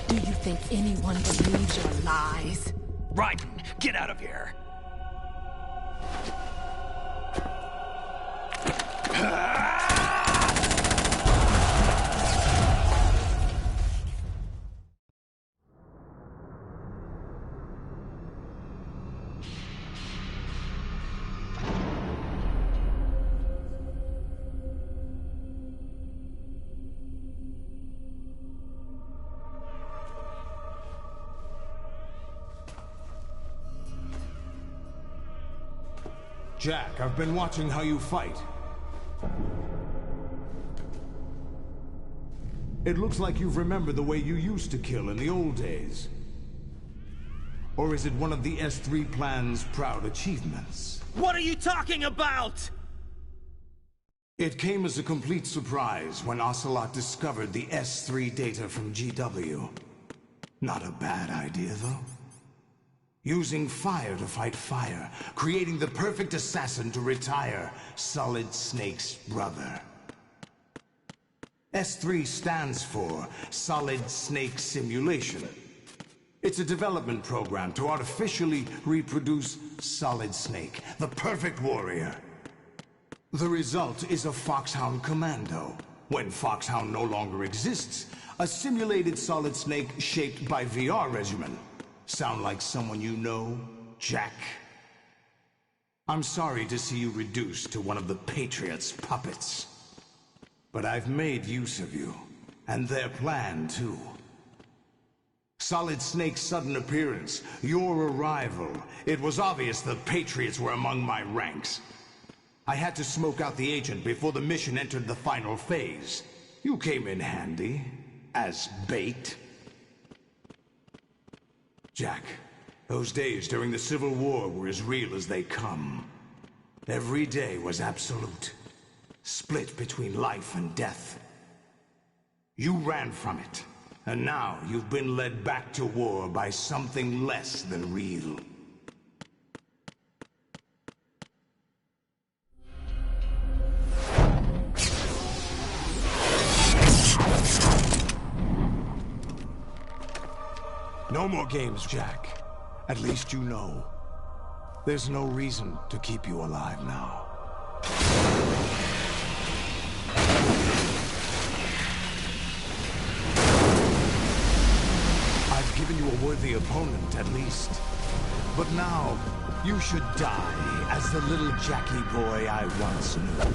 Do you think anyone believes your lies? Raiden, get out of here! Jack, I've been watching how you fight. It looks like you've remembered the way you used to kill in the old days. Or is it one of the S3 plan's proud achievements? What are you talking about? It came as a complete surprise when Ocelot discovered the S3 data from GW. Not a bad idea, though. Using fire to fight fire, creating the perfect assassin to retire Solid Snake's brother. S3 stands for Solid Snake Simulation. It's a development program to artificially reproduce Solid Snake, the perfect warrior. The result is a Foxhound Commando. When Foxhound no longer exists, a simulated Solid Snake shaped by VR regimen. Sound like someone you know, Jack? I'm sorry to see you reduced to one of the Patriots' puppets. But I've made use of you, and their plan too. Solid Snake's sudden appearance, your arrival, it was obvious the Patriots were among my ranks. I had to smoke out the agent before the mission entered the final phase. You came in handy, as bait. Jack, those days during the Civil War were as real as they come. Every day was absolute, split between life and death. You ran from it, and now you've been led back to war by something less than real. No more games, Jack. At least you know. There's no reason to keep you alive now. I've given you a worthy opponent, at least. But now, you should die as the little Jackie boy I once knew.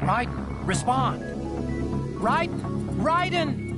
Raiden, respond. Raiden!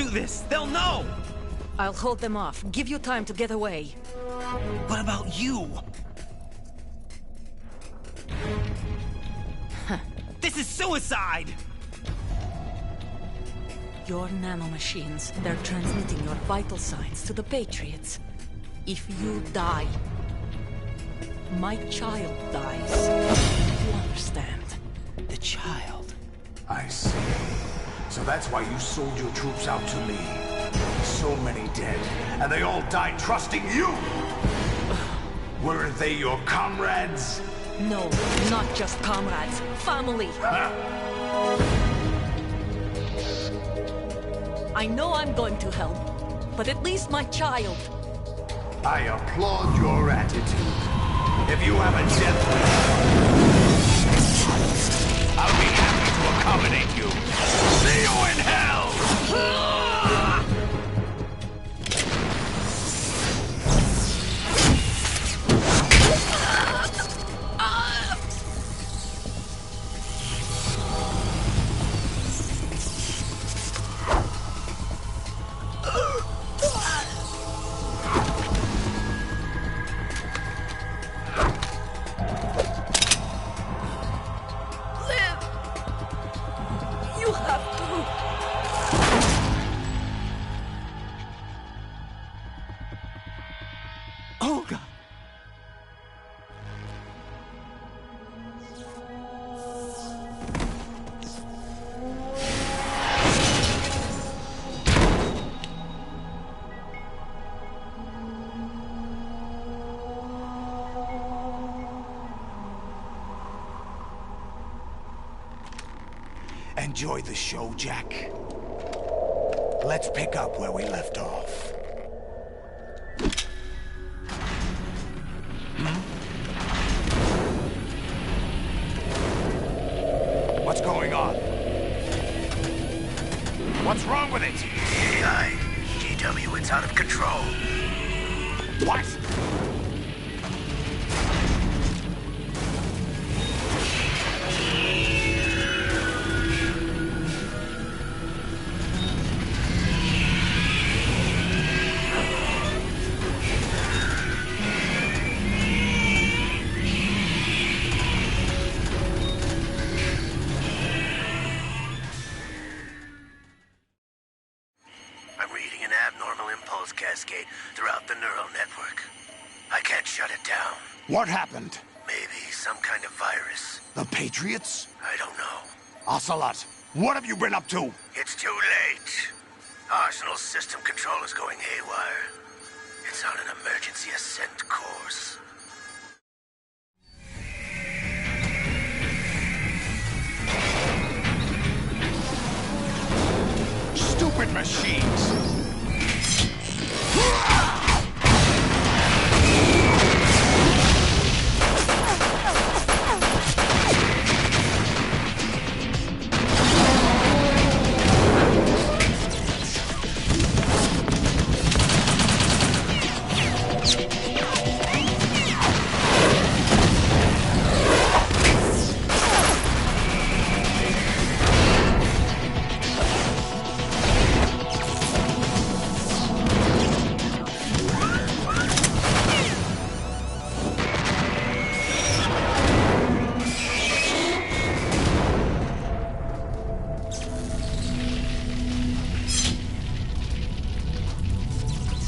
this, they'll know! I'll hold them off. Give you time to get away. What about you? This is suicide! Your nanomachines, they're transmitting your vital signs to the Patriots. If you die, my child dies. You understand? The child? I see. So that's why you sold your troops out to me. So many dead, and they all died trusting you! Weren't they your comrades? No, not just comrades. Family! I know I'm going to help, but at least my child. I applaud your attitude. If you have a death wish, I'll be happy to accommodate you. See you in hell! Olga! Enjoy the show, Jack. Let's pick up where we left off. What's going on? What's wrong with it? AI, GW, it's out of control. What? Cascade throughout the neural network. I can't shut it down. What happened? Maybe some kind of virus. The Patriots? I don't know. Ocelot, what have you been up to? It's too late. Arsenal's system control is going haywire. It's on an emergency ascent course. Stupid machines!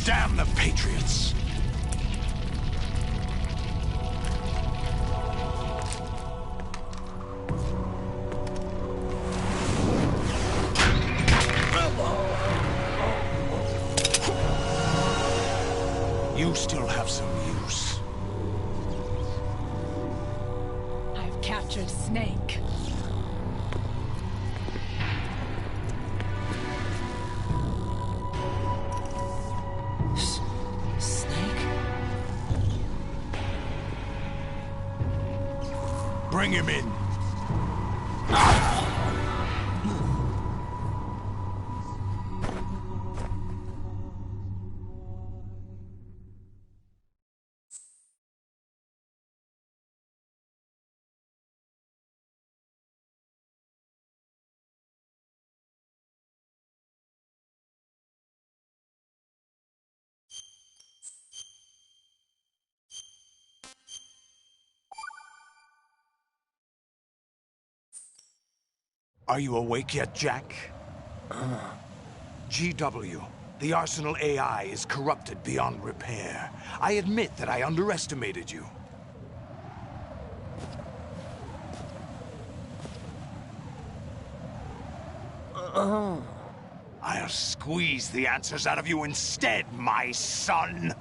Damn the Patriots! You still have some use. I've captured Snake. Bring him in. Are you awake yet, Jack? GW, the Arsenal AI is corrupted beyond repair. I admit that I underestimated you. I'll squeeze the answers out of you instead, my son!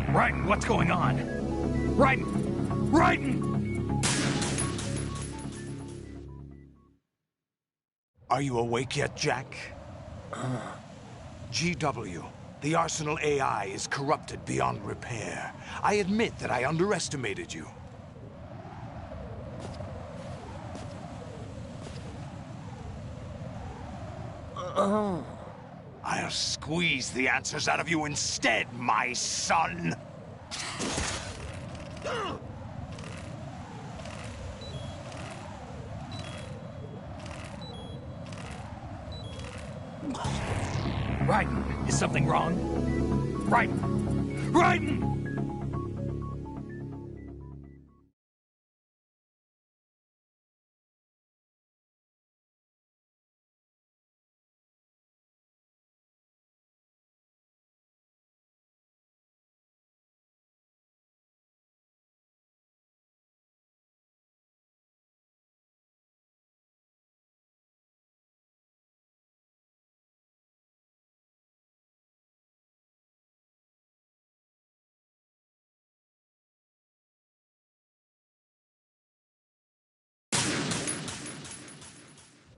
Raiden, what's going on? Raiden! Raiden! Are you awake yet, Jack? GW, the Arsenal AI is corrupted beyond repair. I admit that I underestimated you. I'll squeeze the answers out of you instead, my son! Raiden, is something wrong? Raiden! Raiden!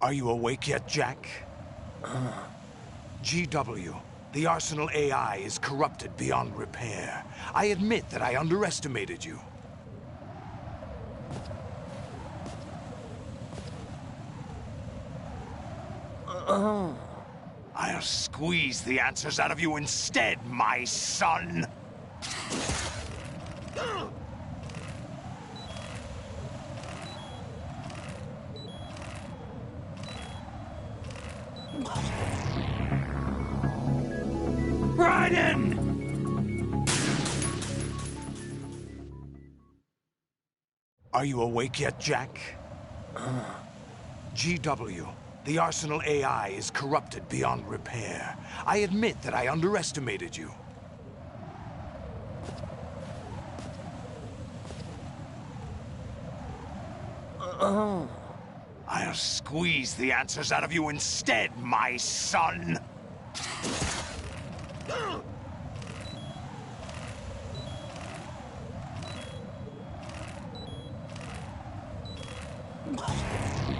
Are you awake yet, Jack? GW, the Arsenal AI is corrupted beyond repair. I admit that I underestimated you. I'll squeeze the answers out of you instead, my son! Raiden! Are you awake yet, Jack? GW, the Arsenal AI is corrupted beyond repair. I admit that I underestimated you. I'll squeeze the answers out of you instead, my son!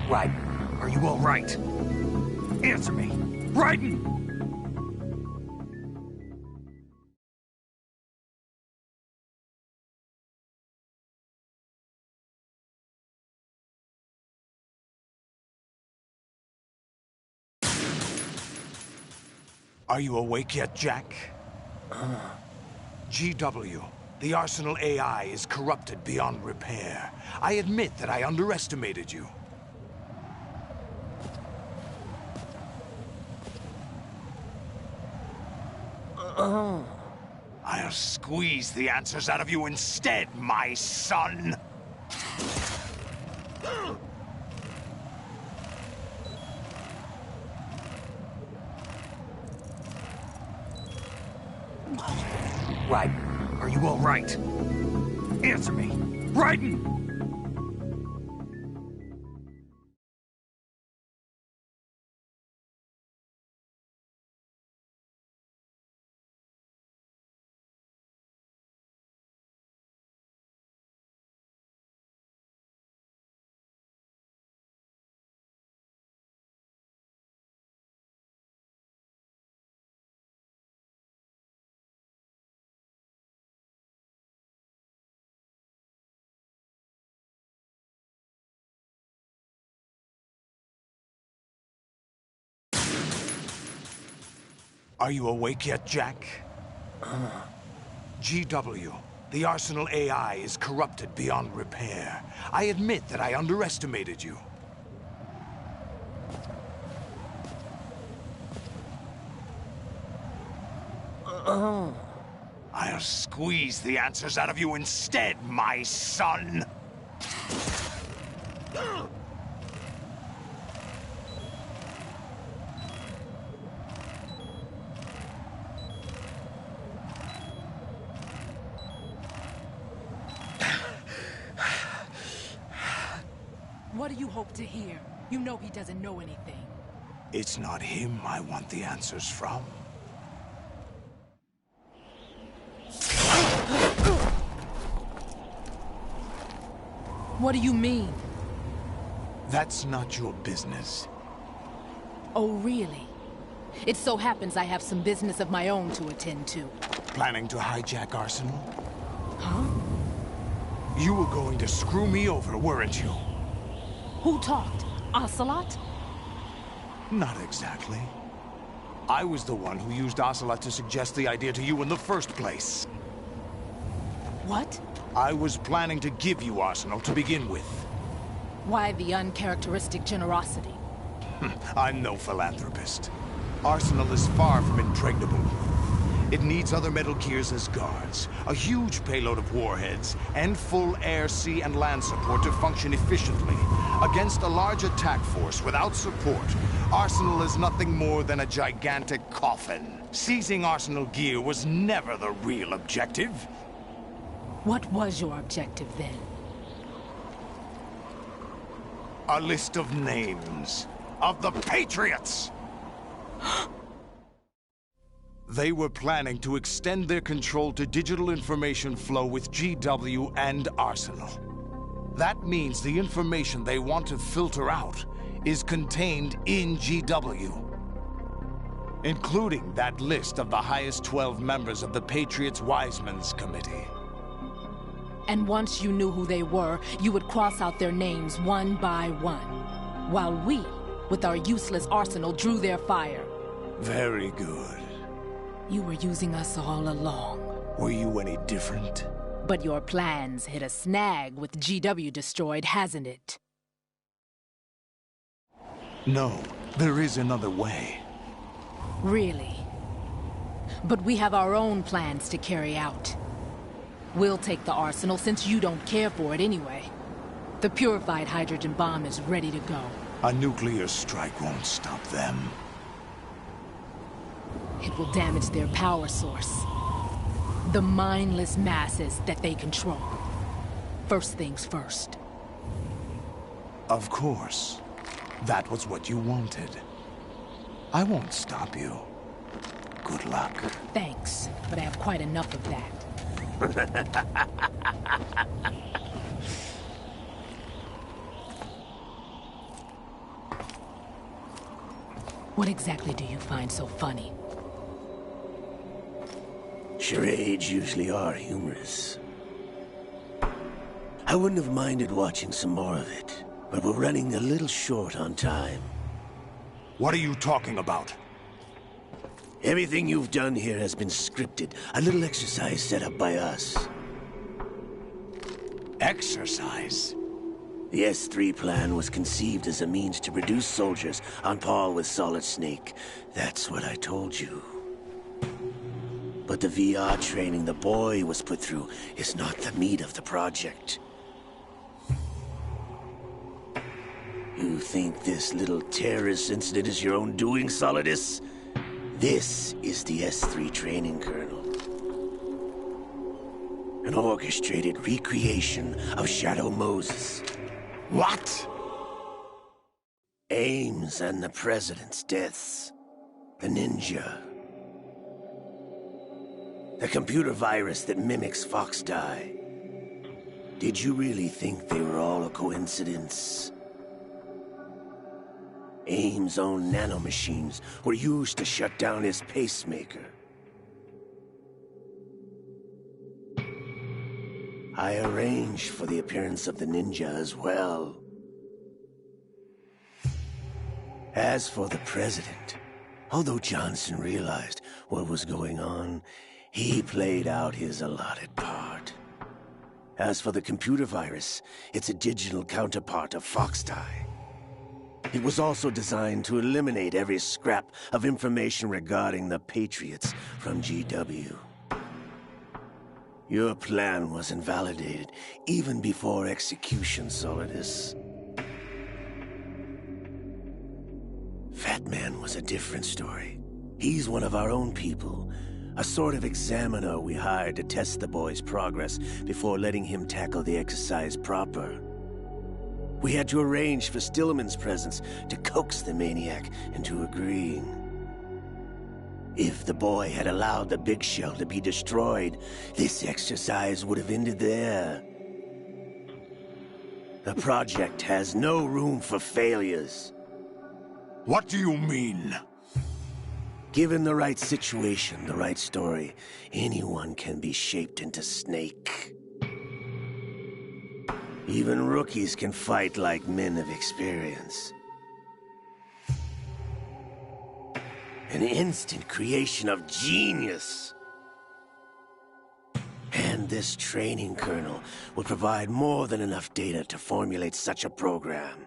Raiden, are you all right? Answer me! Raiden! Are you awake yet, Jack? GW, the Arsenal AI is corrupted beyond repair. I admit that I underestimated you. I'll squeeze the answers out of you instead, my son! Raiden, are you all right? Answer me! Raiden! Are you awake yet, Jack? GW, the Arsenal AI is corrupted beyond repair. I admit that I underestimated you. Oh. I'll squeeze the answers out of you instead, my son! What do you hope to hear? You know he doesn't know anything. It's not him I want the answers from. What do you mean? That's not your business. Oh, really? It so happens I have some business of my own to attend to. Planning to hijack Arsenal? Huh? You were going to screw me over, weren't you? Who talked? Ocelot? Not exactly. I was the one who used Ocelot to suggest the idea to you in the first place. What? I was planning to give you Arsenal to begin with. Why the uncharacteristic generosity? I'm no philanthropist. Arsenal is far from impregnable. It needs other Metal Gears as guards, a huge payload of warheads, and full air, sea, and land support to function efficiently. Against a large attack force without support, Arsenal is nothing more than a gigantic coffin. Seizing Arsenal gear was never the real objective. What was your objective then? A list of names of the Patriots! They were planning to extend their control to digital information flow with GW and Arsenal. That means the information they want to filter out is contained in GW, including that list of the highest 12 members of the Patriots Wiseman's Committee. And once you knew who they were, you would cross out their names one by one, while we, with our useless arsenal, drew their fire. Very good. You were using us all along. Were you any different? But your plans hit a snag with GW destroyed, hasn't it? No, there is another way. Really? But we have our own plans to carry out. We'll take the arsenal since you don't care for it anyway. The purified hydrogen bomb is ready to go. A nuclear strike won't stop them. It will damage their power source. The mindless masses that they control. First things first. Of course. That was what you wanted. I won't stop you. Good luck. Thanks, but I have quite enough of that. What exactly do you find so funny? Charades usually are humorous. I wouldn't have minded watching some more of it, but we're running a little short on time. What are you talking about? Everything you've done here has been scripted. A little exercise set up by us. Exercise? The S3 plan was conceived as a means to reduce soldiers on par with Solid Snake. That's what I told you. But the VR training the boy was put through is not the meat of the project. You think this little terrorist incident is your own doing, Solidus? This is the S3 training kernel. An orchestrated recreation of Shadow Moses. What? Ames and the President's deaths. The ninja. The computer virus that mimics Foxdie. Did you really think they were all a coincidence? Ames' own nanomachines were used to shut down his pacemaker. I arranged for the appearance of the ninja as well. As for the President, although Johnson realized what was going on, he played out his allotted part. As for the computer virus, it's a digital counterpart of Foxdie. It was also designed to eliminate every scrap of information regarding the Patriots from GW. Your plan was invalidated even before execution, Solidus. Fat Man was a different story. He's one of our own people, a sort of examiner we hired to test the boy's progress before letting him tackle the exercise proper. We had to arrange for Stillman's presence to coax the maniac into agreeing. If the boy had allowed the big shell to be destroyed, this exercise would have ended there. The project has no room for failures. What do you mean? Given the right situation, the right story, anyone can be shaped into Snake. Even rookies can fight like men of experience. An instant creation of genius. And this training kernel will provide more than enough data to formulate such a program.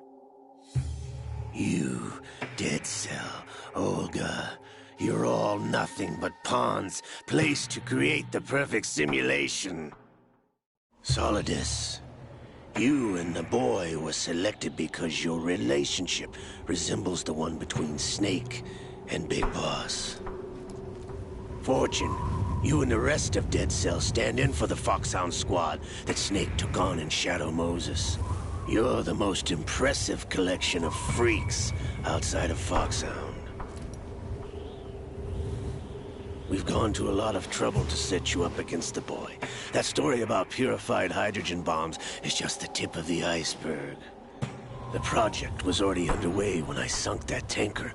You, Dead Cell, Olga, you're all nothing but pawns placed to create the perfect simulation. Solidus, you and the boy were selected because your relationship resembles the one between Snake and Big Boss. Fortune, you and the rest of Dead Cell stand in for the Foxhound squad that Snake took on in Shadow Moses. You're the most impressive collection of freaks outside of Foxhound. We've gone to a lot of trouble to set you up against the boy. That story about purified hydrogen bombs is just the tip of the iceberg. The project was already underway when I sunk that tanker,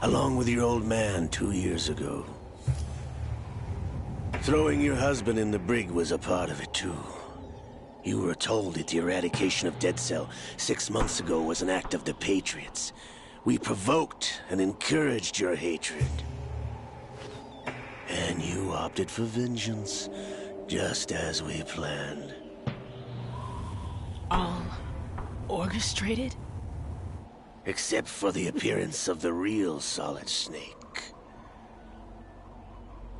along with your old man 2 years ago. Throwing your husband in the brig was a part of it too. You were told that the eradication of Dead Cell 6 months ago was an act of the Patriots. We provoked and encouraged your hatred. And you opted for vengeance, just as we planned. All orchestrated? Except for the appearance of the real Solid Snake.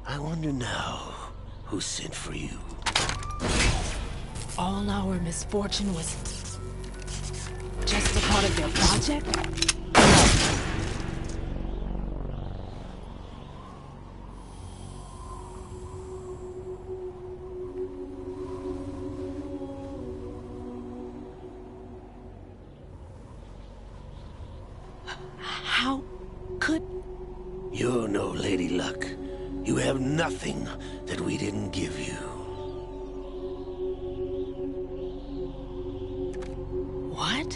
I wonder now who sent for you. All our misfortune was just a part of their project? How could... You're no Lady Luck. You have nothing that we didn't give you. What?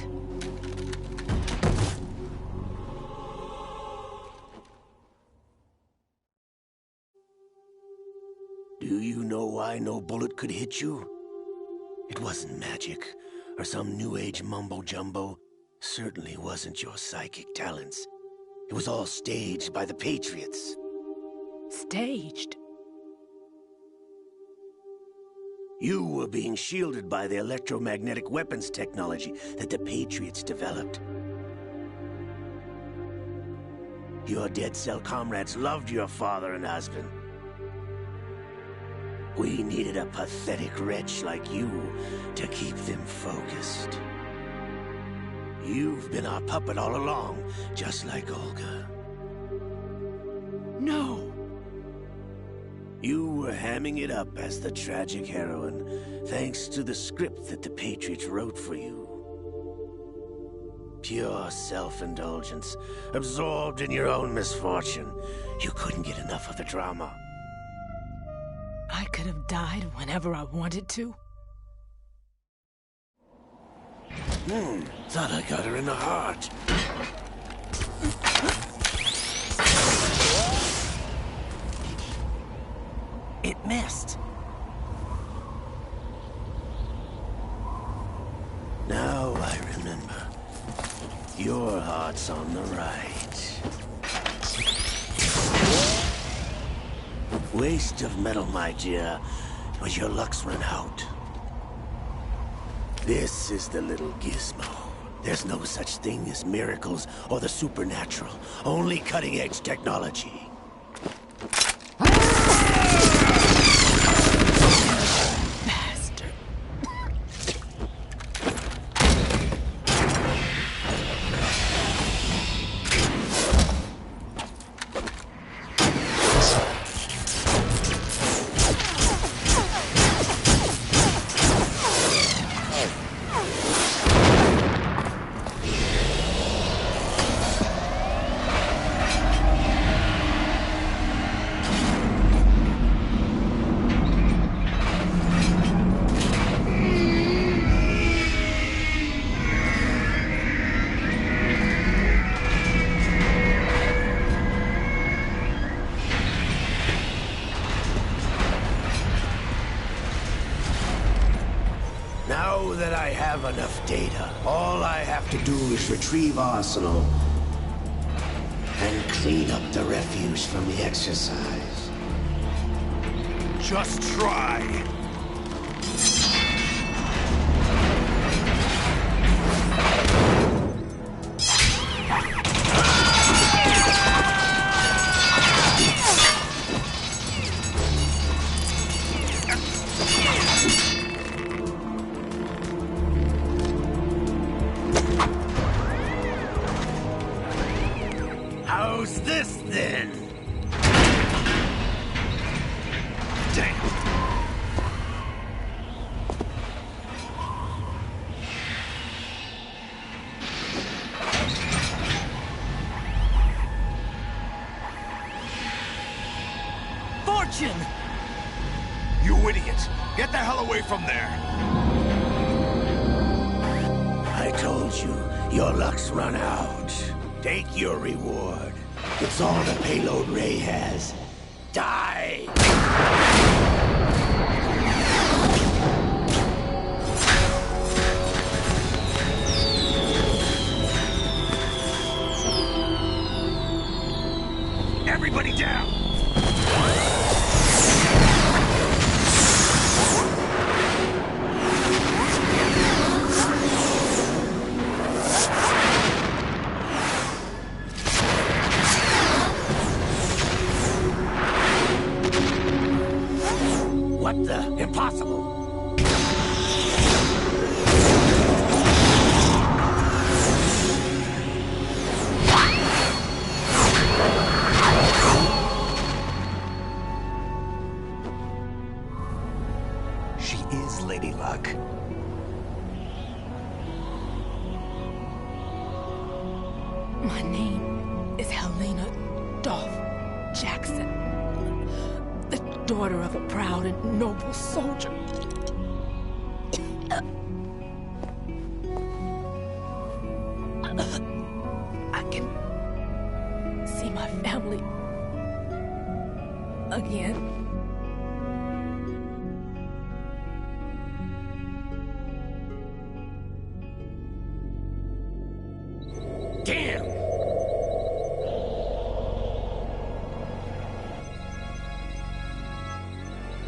Do you know why no bullet could hit you? It wasn't magic, or some new age mumbo-jumbo. Certainly wasn't your psychic talents. It was all staged by the Patriots. Staged? You were being shielded by the electromagnetic weapons technology that the Patriots developed. Your Dead Cell comrades loved your father and husband. We needed a pathetic wretch like you to keep them focused. You've been our puppet all along, just like Olga. No! You were hamming it up as the tragic heroine, thanks to the script that the Patriots wrote for you. Pure self-indulgence, absorbed in your own misfortune. You couldn't get enough of the drama. I could have died whenever I wanted to. Thought I got her in the heart. It missed. Now I remember. Your heart's on the right. Waste of metal, my dear, but your luck's run out. This is the little gizmo. There's no such thing as miracles or the supernatural. Only cutting-edge technology. Now that I have enough data, all I have to do is retrieve Arsenal and clean up the refuse from the exercise. Just try. How's this, then? Damn. Fortune! You idiot! Get the hell away from there! I told you, your luck's run out. Take your reward. It's all the payload Ray has. Die! Everybody down! What the? Impossible! She is Lady Luck. My name is Helena Dolph Jackson, the daughter of a proud and noble soldier. I can see my family again. Damn!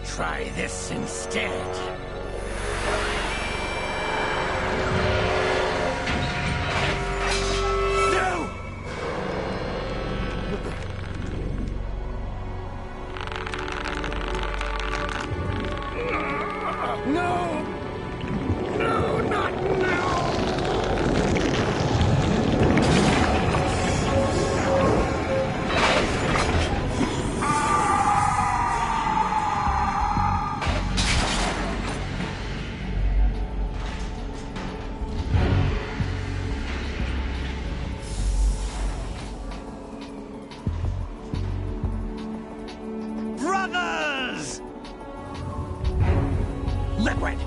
Try this instead. No! No! No, not now! Brothers! Liquid!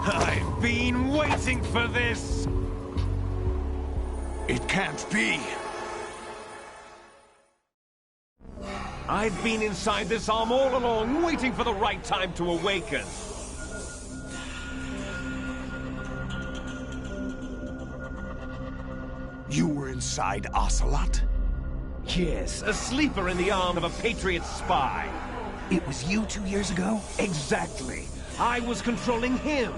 I've been waiting for this! It can't be. I've been inside this arm all along, waiting for the right time to awaken. You were inside Ocelot? Yes, a sleeper in the arm of a Patriot spy. It was you 2 years ago? Exactly. I was controlling him.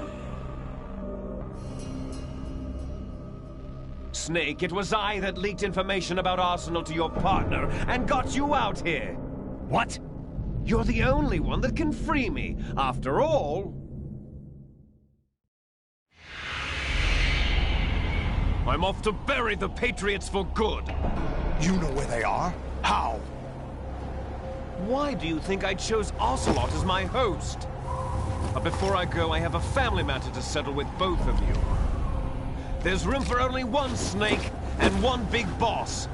Snake, it was I that leaked information about Arsenal to your partner and got you out here. What? You're the only one that can free me. After all... I'm off to bury the Patriots for good. You know where they are? How? Why do you think I chose Ocelot as my host? But before I go, I have a family matter to settle with both of you. There's room for only one Snake and one big boss.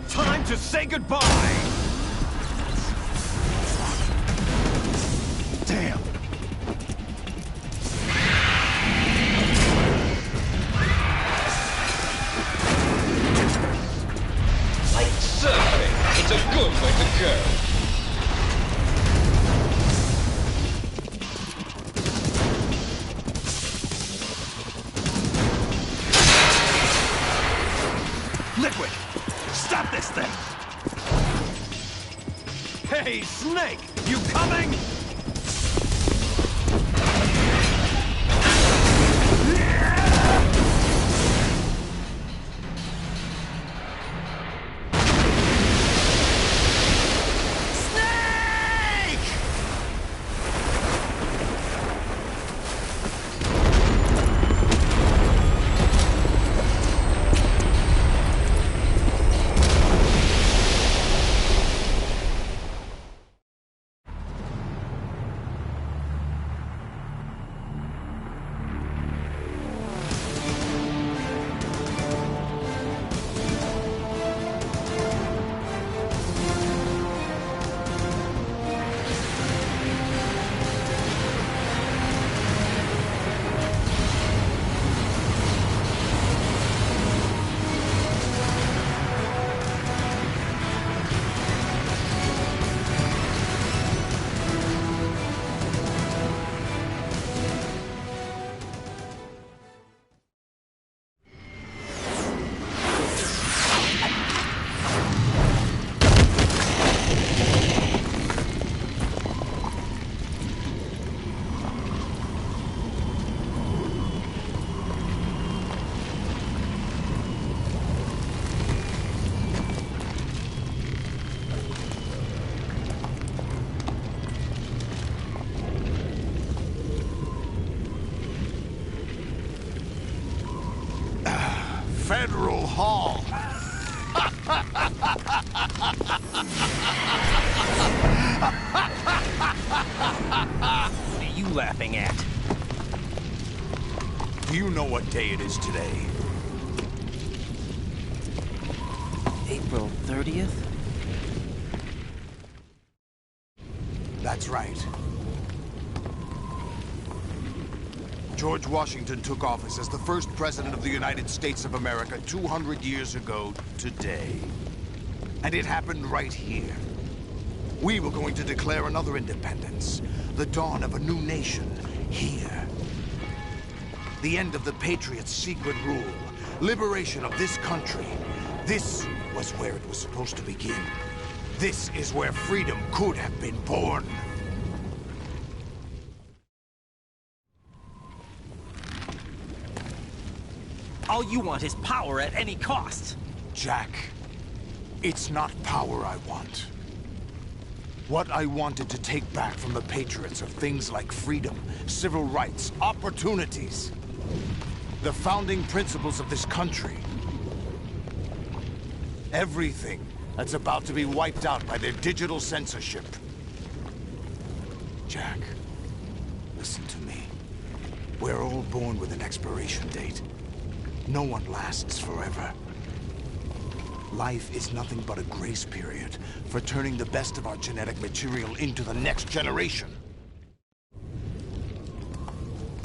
Time to say goodbye! Damn! Like surfing, it's a good way to go. Liquid! Stop this thing! Hey, Snake! You coming? Federal Hall. What are you laughing at? Do you know what day it is today? April 30th? That's right. George Washington took office as the first president of the United States of America 200 years ago today. And it happened right here. We were going to declare another independence, the dawn of a new nation, here. The end of the Patriots' secret rule, liberation of this country. This was where it was supposed to begin. This is where freedom could have been born. All you want is power at any cost. Jack, it's not power I want. What I wanted to take back from the Patriots are things like freedom, civil rights, opportunities. The founding principles of this country. Everything that's about to be wiped out by their digital censorship. Jack, listen to me. We're all born with an expiration date. No one lasts forever. Life is nothing but a grace period for turning the best of our genetic material into the next generation.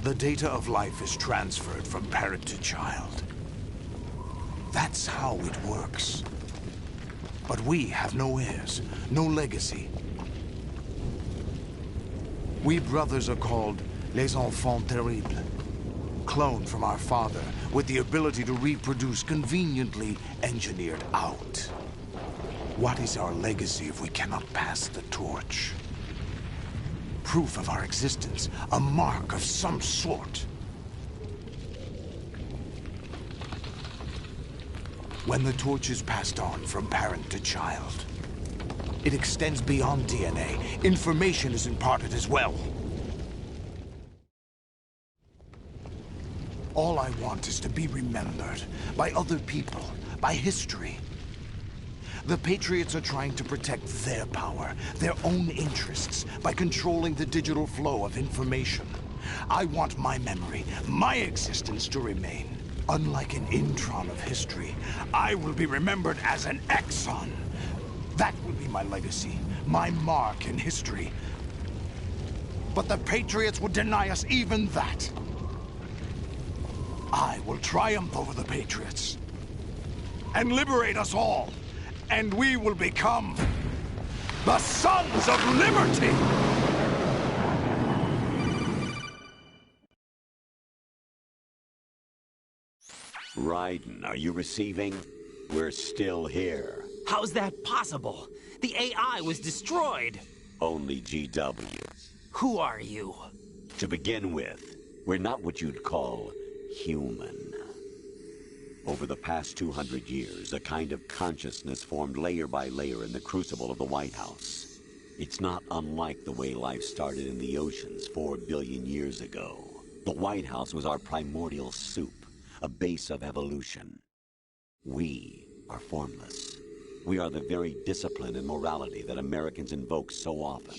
The data of life is transferred from parent to child. That's how it works. But we have no heirs, no legacy. We brothers are called Les Enfants Terribles. Cloned from our father, with the ability to reproduce conveniently engineered out. What is our legacy if we cannot pass the torch? Proof of our existence, a mark of some sort. When the torch is passed on from parent to child, it extends beyond DNA. Information is imparted as well. All I want is to be remembered by other people, by history. The Patriots are trying to protect their power, their own interests, by controlling the digital flow of information. I want my memory, my existence to remain. Unlike an intron of history, I will be remembered as an exon. That will be my legacy, my mark in history. But the Patriots would deny us even that. I will triumph over the Patriots and liberate us all, and we will become the Sons of Liberty! Raiden, are you receiving? We're still here. How's that possible? The AI was destroyed. Only GW. Who are you? To begin with, we're not what you'd call human. Over the past 200 years, a kind of consciousness formed layer by layer in the crucible of the White House. It's not unlike the way life started in the oceans 4 billion years ago. The White House was our primordial soup, a base of evolution. We are formless. We are the very discipline and morality that Americans invoke so often.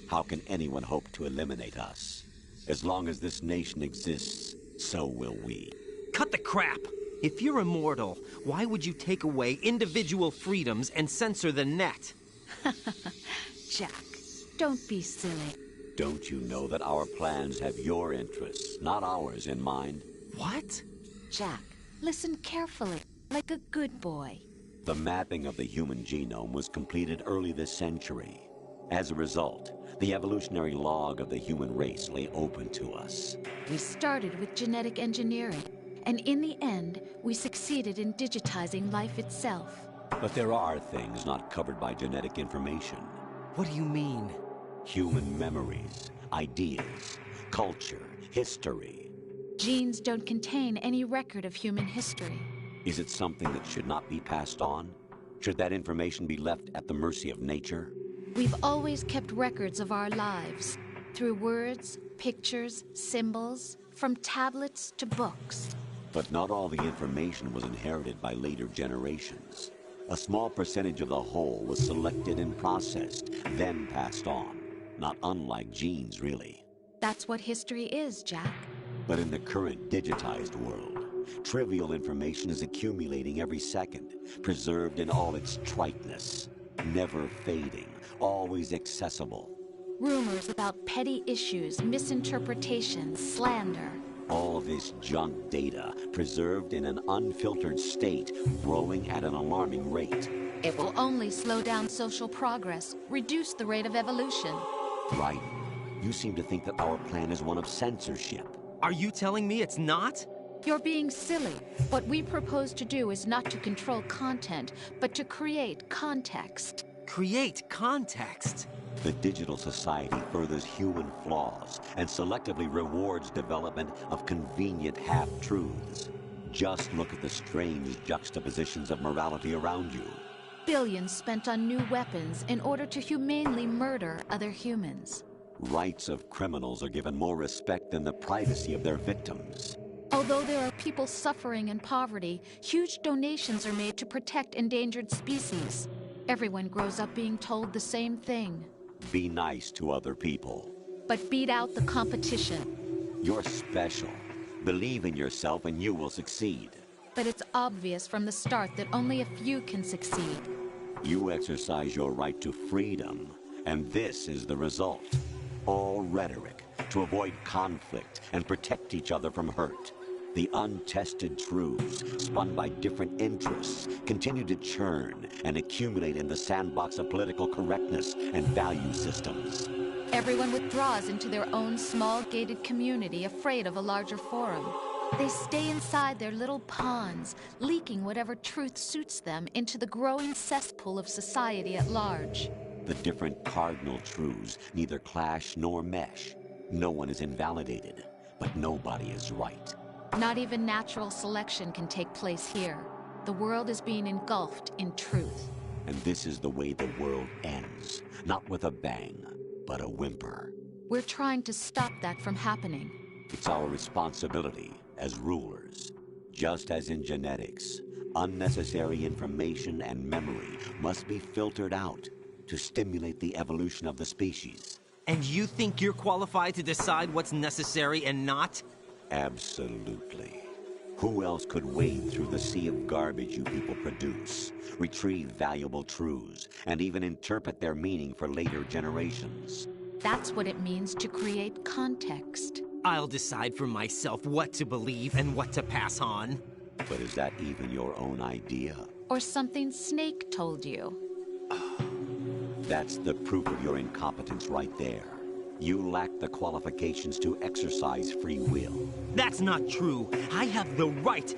How can anyone hope to eliminate us? As long as this nation exists, so will we. Cut the crap! If you're immortal, why would you take away individual freedoms and censor the net? Jack, don't be silly. Don't you know that our plans have your interests, not ours, in mind? What? Jack, listen carefully, like a good boy. The mapping of the human genome was completed early this century. As a result, the evolutionary log of the human race lay open to us. We started with genetic engineering, and in the end, we succeeded in digitizing life itself. But there are things not covered by genetic information. What do you mean? Human memories, ideas, culture, history. Genes don't contain any record of human history. Is it something that should not be passed on? Should that information be left at the mercy of nature? We've always kept records of our lives, through words, pictures, symbols, from tablets to books. But not all the information was inherited by later generations. A small percentage of the whole was selected and processed, then passed on. Not unlike genes, really. That's what history is, Jack. But in the current digitized world, trivial information is accumulating every second, preserved in all its triteness, never fading, always accessible. Rumors about petty issues, misinterpretations, slander. All this junk data, preserved in an unfiltered state, growing at an alarming rate. It will only slow down social progress, reduce the rate of evolution. Right. You seem to think that our plan is one of censorship. Are you telling me it's not? You're being silly. What we propose to do is not to control content, but to create context. Create context? The digital society furthers human flaws and selectively rewards development of convenient half-truths. Just look at the strange juxtapositions of morality around you. Billions spent on new weapons in order to humanely murder other humans. Rights of criminals are given more respect than the privacy of their victims. Although there are people suffering in poverty, huge donations are made to protect endangered species. Everyone grows up being told the same thing. Be nice to other people. But beat out the competition. You're special. Believe in yourself and you will succeed. But it's obvious from the start that only a few can succeed. You exercise your right to freedom, and this is the result. All rhetoric to avoid conflict and protect each other from hurt. The untested truths, spun by different interests, continue to churn and accumulate in the sandbox of political correctness and value systems. Everyone withdraws into their own small gated community, afraid of a larger forum. They stay inside their little ponds, leaking whatever truth suits them into the growing cesspool of society at large. The different cardinal truths neither clash nor mesh. No one is invalidated, but nobody is right. Not even natural selection can take place here. The world is being engulfed in truth. And this is the way the world ends. Not with a bang, but a whimper. We're trying to stop that from happening. It's our responsibility as rulers. Just as in genetics, unnecessary information and memory must be filtered out to stimulate the evolution of the species. And you think you're qualified to decide what's necessary and not? Absolutely. Who else could wade through the sea of garbage you people produce, retrieve valuable truths, and even interpret their meaning for later generations? That's what it means to create context. I'll decide for myself what to believe and what to pass on. But is that even your own idea? Or something Snake told you? That's the proof of your incompetence right there. You lack the qualifications to exercise free will. That's not true. I have the right.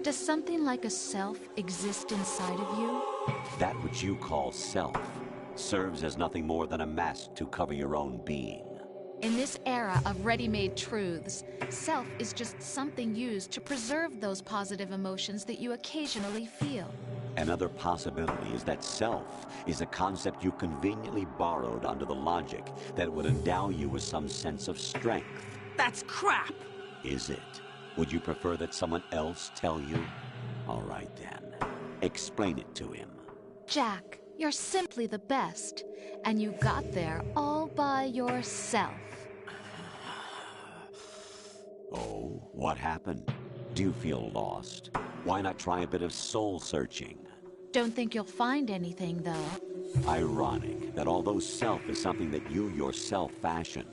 Does something like a self exist inside of you? That which you call self serves as nothing more than a mask to cover your own being. In this era of ready-made truths, self is just something used to preserve those positive emotions that you occasionally feel. Another possibility is that self is a concept you conveniently borrowed under the logic that would endow you with some sense of strength. That's crap! Is it? Would you prefer that someone else tell you? All right then. Explain it to him. Jack, you're simply the best. And you got there all by yourself. Oh, what happened? Do you feel lost? Why not try a bit of soul searching? Don't think you'll find anything, though. Ironic that although self is something that you yourself fashioned,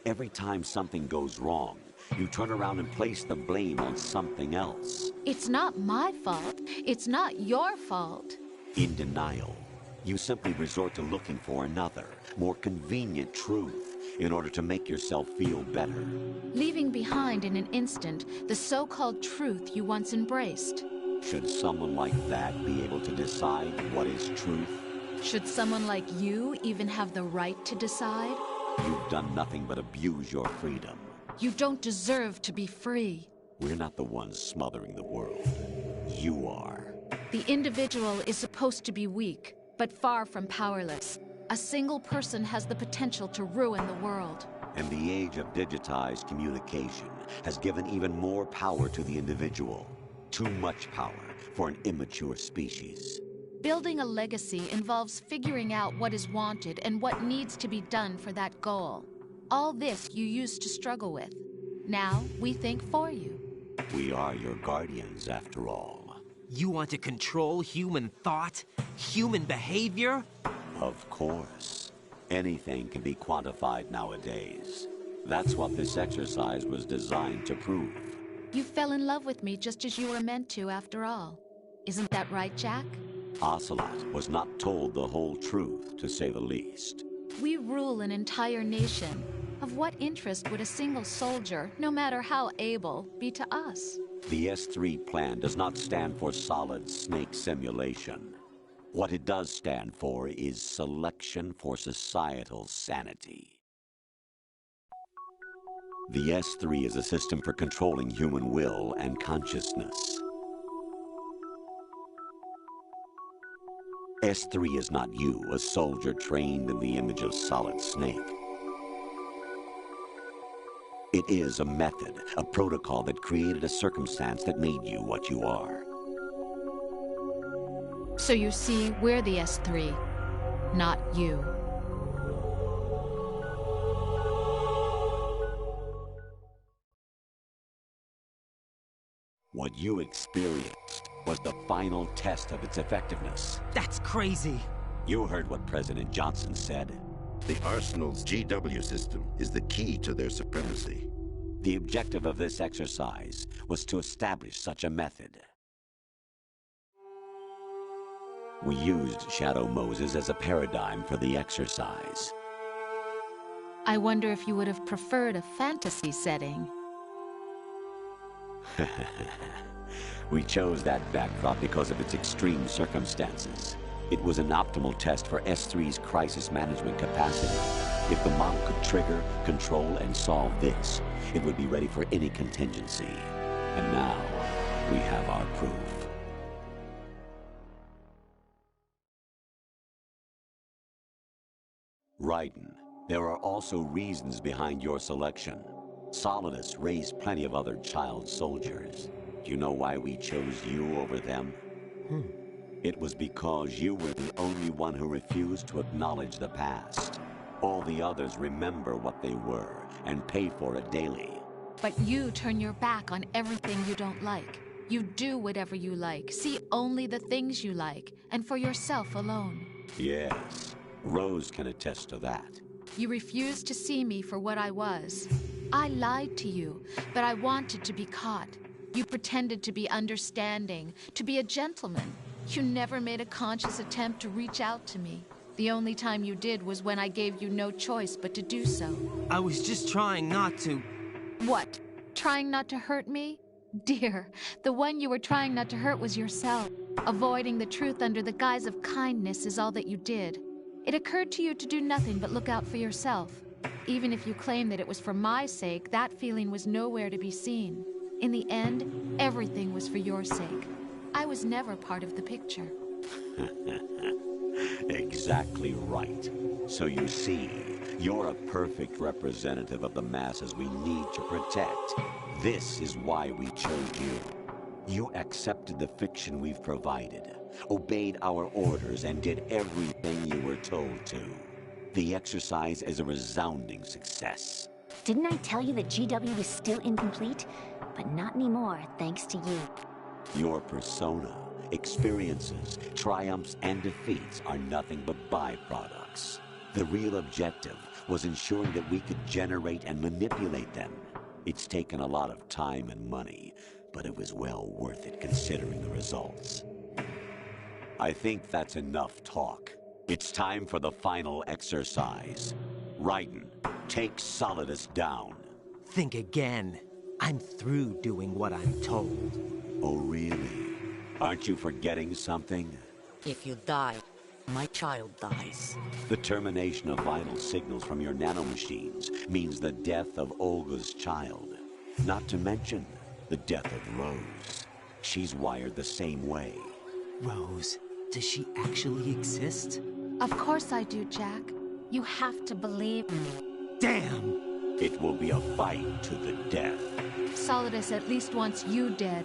every time something goes wrong, you turn around and place the blame on something else. It's not my fault. It's not your fault. In denial, you simply resort to looking for another, more convenient truth in order to make yourself feel better. Leaving behind in an instant the so-called truth you once embraced. Should someone like that be able to decide what is truth? Should someone like you even have the right to decide? You've done nothing but abuse your freedom. You don't deserve to be free. We're not the ones smothering the world. You are. The individual is supposed to be weak, but far from powerless. A single person has the potential to ruin the world. And the age of digitized communication has given even more power to the individual. Too much power for an immature species. Building a legacy involves figuring out what is wanted and what needs to be done for that goal. All this you used to struggle with. Now we think for you. We are your guardians, after all. You want to control human thought? Human behavior? Of course. Anything can be quantified nowadays. That's what this exercise was designed to prove. You fell in love with me just as you were meant to, after all. Isn't that right, Jack? Ocelot was not told the whole truth, to say the least. We rule an entire nation. Of what interest would a single soldier, no matter how able, be to us? The S3 plan does not stand for solid snake simulation. What it does stand for is selection for societal sanity. The S3 is a system for controlling human will and consciousness. S3 is not you, a soldier trained in the image of Solid Snake. It is a method, a protocol that created a circumstance that made you what you are. So you see, we're the S3, not you. What you experienced was the final test of its effectiveness. That's crazy. You heard what President Johnson said. The Arsenal's GW system is the key to their supremacy. The objective of this exercise was to establish such a method. We used Shadow Moses as a paradigm for the exercise. I wonder if you would have preferred a fantasy setting. We chose that backdrop because of its extreme circumstances. It was an optimal test for S3's crisis management capacity. If the model could trigger, control, and solve this, it would be ready for any contingency. And now, we have our proof. Raiden, there are also reasons behind your selection. Solidus raised plenty of other child soldiers. Do you know why we chose you over them? It was because you were the only one who refused to acknowledge the past. All the others remember what they were and pay for it daily. But you turn your back on everything you don't like. You do whatever you like, see only the things you like, and for yourself alone. Yes, Rose can attest to that. You refused to see me for what I was. I lied to you, but I wanted to be caught. You pretended to be understanding, to be a gentleman. You never made a conscious attempt to reach out to me. The only time you did was when I gave you no choice but to do so. I was just trying not to... What? Trying not to hurt me? Dear, the one you were trying not to hurt was yourself. Avoiding the truth under the guise of kindness is all that you did. It occurred to you to do nothing but look out for yourself. Even if you claim that it was for my sake, that feeling was nowhere to be seen. In the end, everything was for your sake. I was never part of the picture. Exactly right. So you see, you're a perfect representative of the masses we need to protect. This is why we chose you. You accepted the fiction we've provided, obeyed our orders, and did everything you were told to. The exercise is a resounding success. Didn't I tell you that GW was still incomplete? But not anymore, thanks to you. Your persona, experiences, triumphs, and defeats are nothing but byproducts. The real objective was ensuring that we could generate and manipulate them. It's taken a lot of time and money, but it was well worth it considering the results. I think that's enough talk. It's time for the final exercise. Raiden, take Solidus down. Think again. I'm through doing what I'm told. Oh, really? Aren't you forgetting something? If you die, my child dies. The termination of vital signals from your nanomachines means the death of Olga's child. Not to mention the death of Rose. She's wired the same way. Rose, does she actually exist? Of course I do, Jack. You have to believe me. Damn! It will be a fight to the death. Solidus at least wants you dead.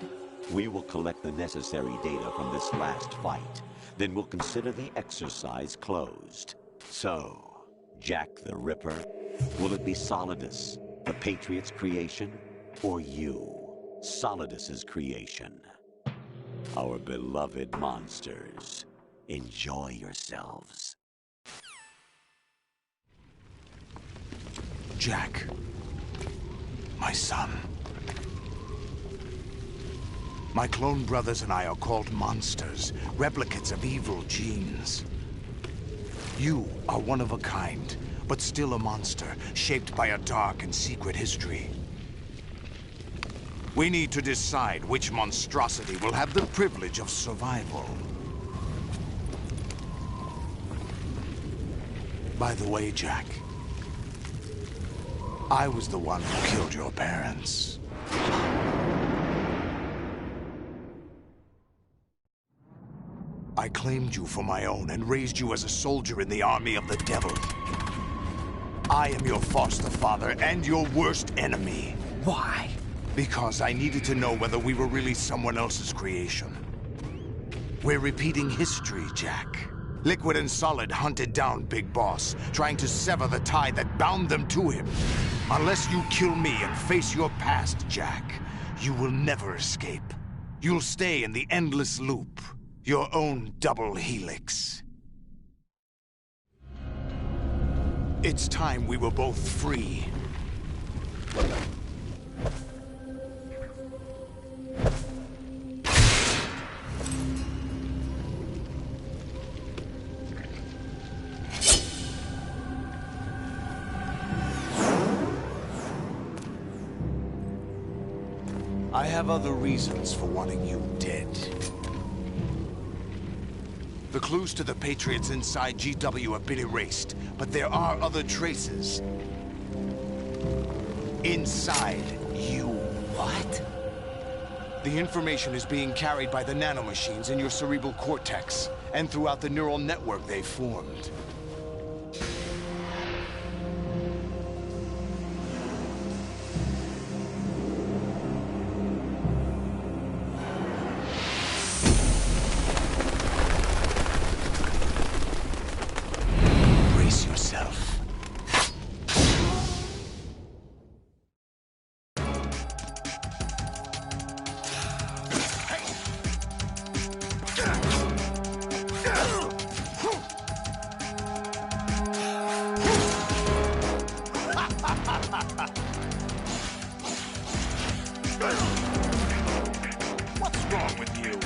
We will collect the necessary data from this last fight. Then we'll consider the exercise closed. So, Jack the Ripper, will it be Solidus, the Patriot's creation, or you, Solidus's creation? Our beloved monsters, enjoy yourselves. Jack, my son. My clone brothers and I are called monsters, replicates of evil genes. You are one of a kind, but still a monster, shaped by a dark and secret history. We need to decide which monstrosity will have the privilege of survival. By the way, Jack, I was the one who killed your parents. I claimed you for my own and raised you as a soldier in the army of the devil. I am your foster father and your worst enemy. Why? Because I needed to know whether we were really someone else's creation. We're repeating history, Jack. Liquid and Solid hunted down Big Boss, trying to sever the tie that bound them to him. Unless you kill me and face your past, Jack, you will never escape. You'll stay in the endless loop. Your own double helix. It's time we were both free. I have other reasons for wanting you dead. The clues to the Patriots inside GW have been erased, but there are other traces. Inside you. What? The information is being carried by the nanomachines in your cerebral cortex, and throughout the neural network they formed. Brace yourself. What's wrong with you?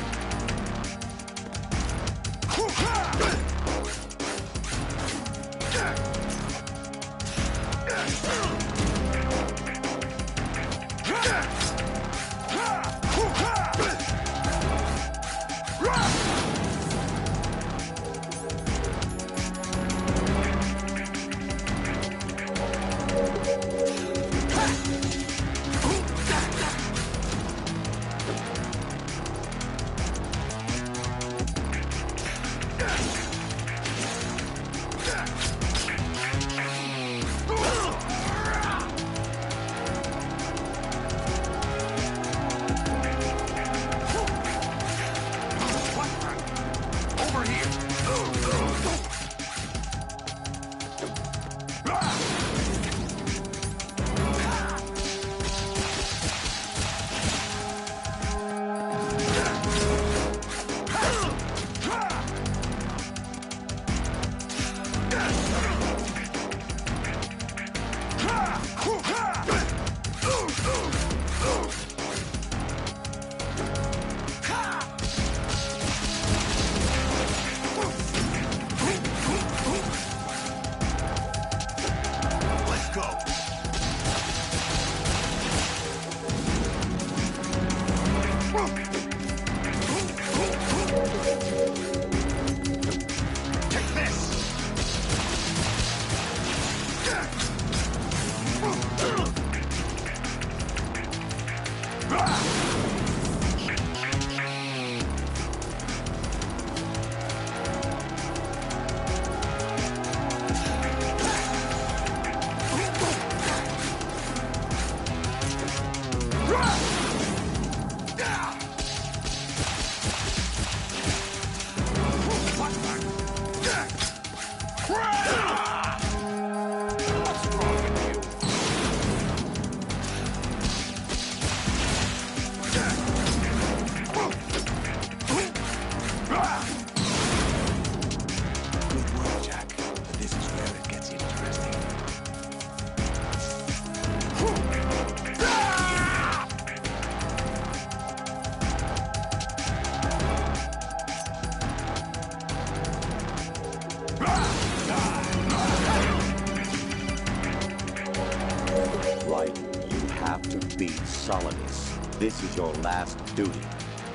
Solidus. This is your last duty.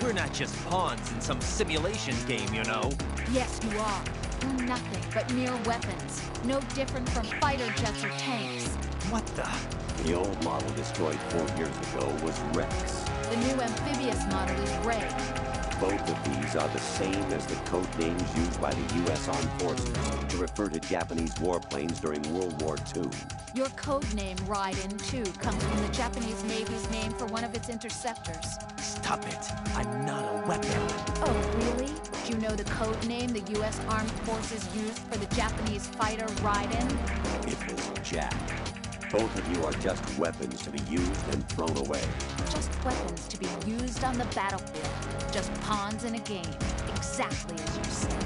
We're not just pawns in some simulation game, you know. Yes, you are. We're nothing but mere weapons. No different from fighter jets or tanks. What the? The old model destroyed 4 years ago was Rex. The new amphibious model is Ray. Both of these are the same as the code names used by the U.S. Armed Forces to refer to Japanese warplanes during World War II. Your code name, Raiden, too, comes from the Japanese Navy's name for one of its interceptors. Stop it. I'm not a weapon. Oh, really? Do you know the code name the U.S. Armed Forces used for the Japanese fighter Raiden? It was Jack. Both of you are just weapons to be used and thrown away. Just weapons to be used on the battlefield. Just pawns in a game. Exactly as you say.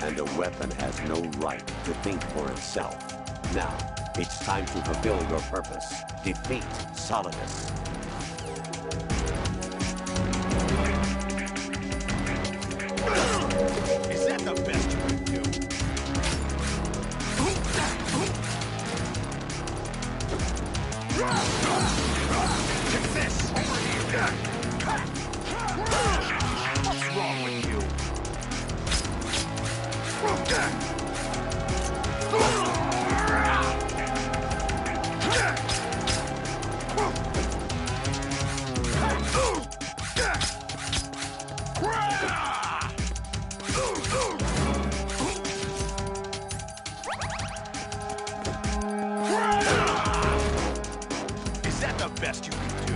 And a weapon has no right to think for itself. Now, it's time to fulfill your purpose. Defeat Solidus. Is that the best you can do? Take this! Over here! Is that the best you can do?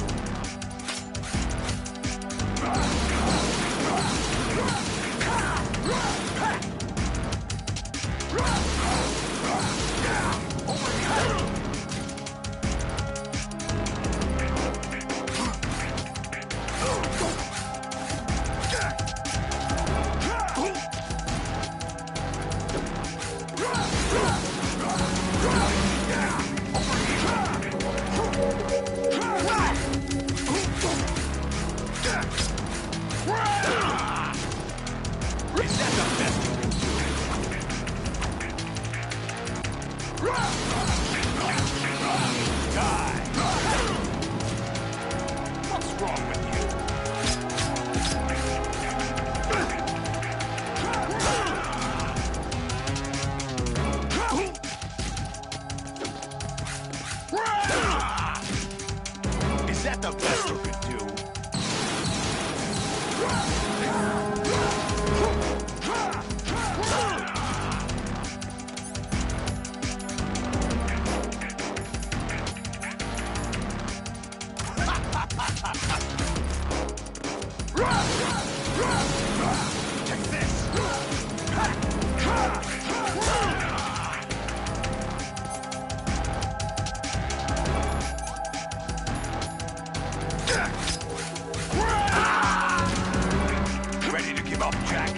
Is that the best you could do? Take this! Ready to give up, Jack?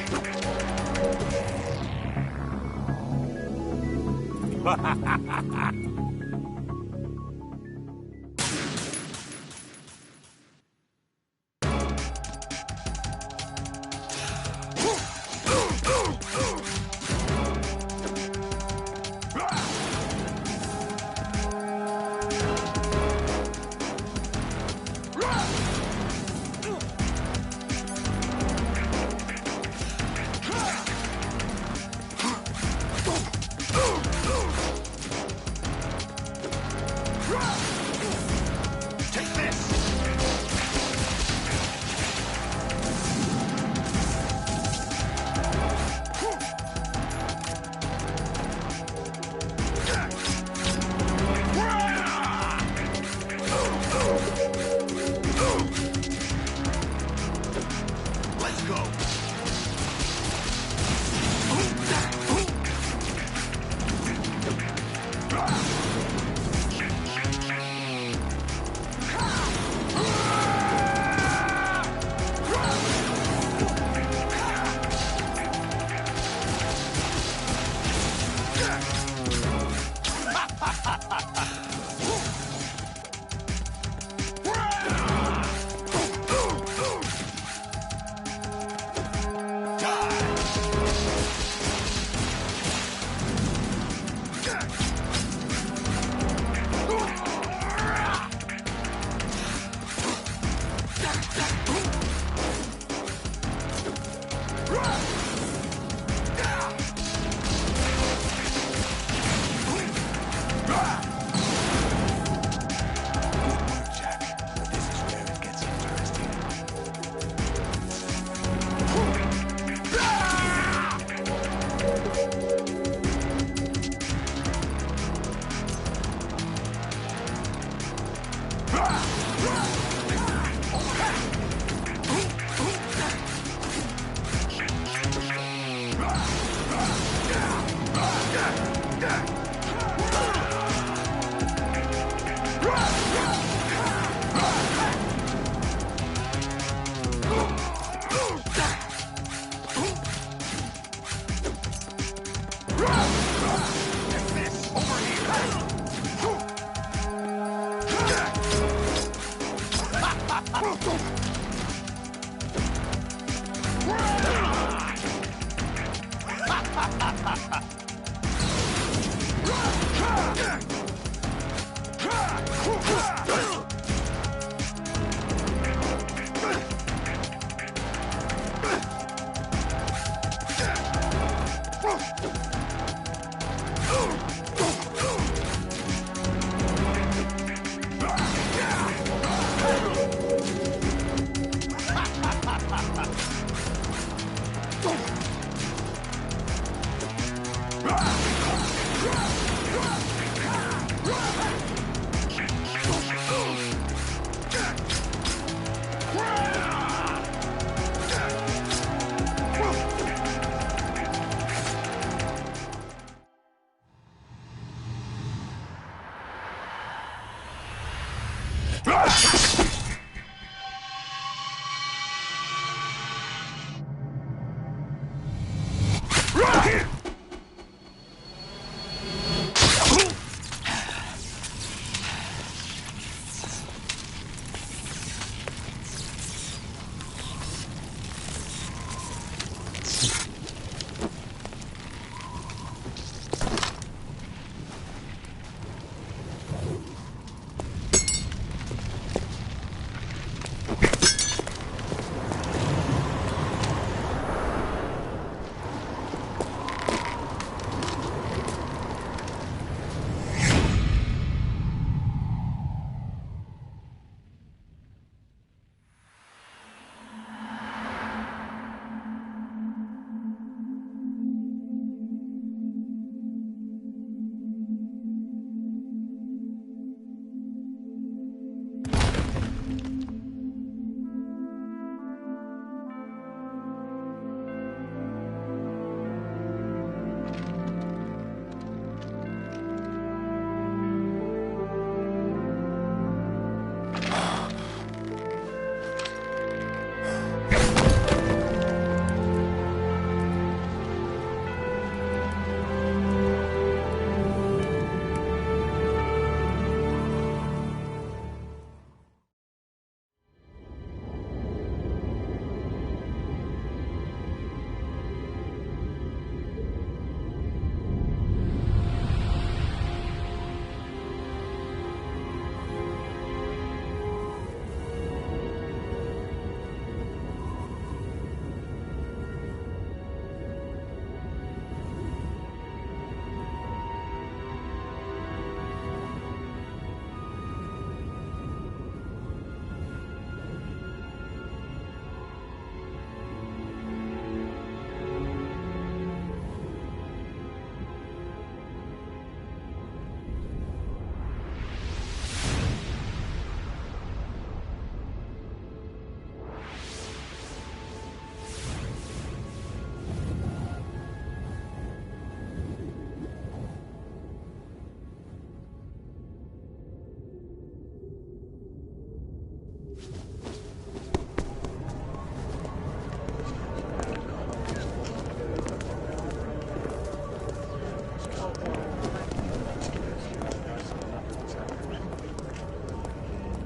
Take this! Let's go!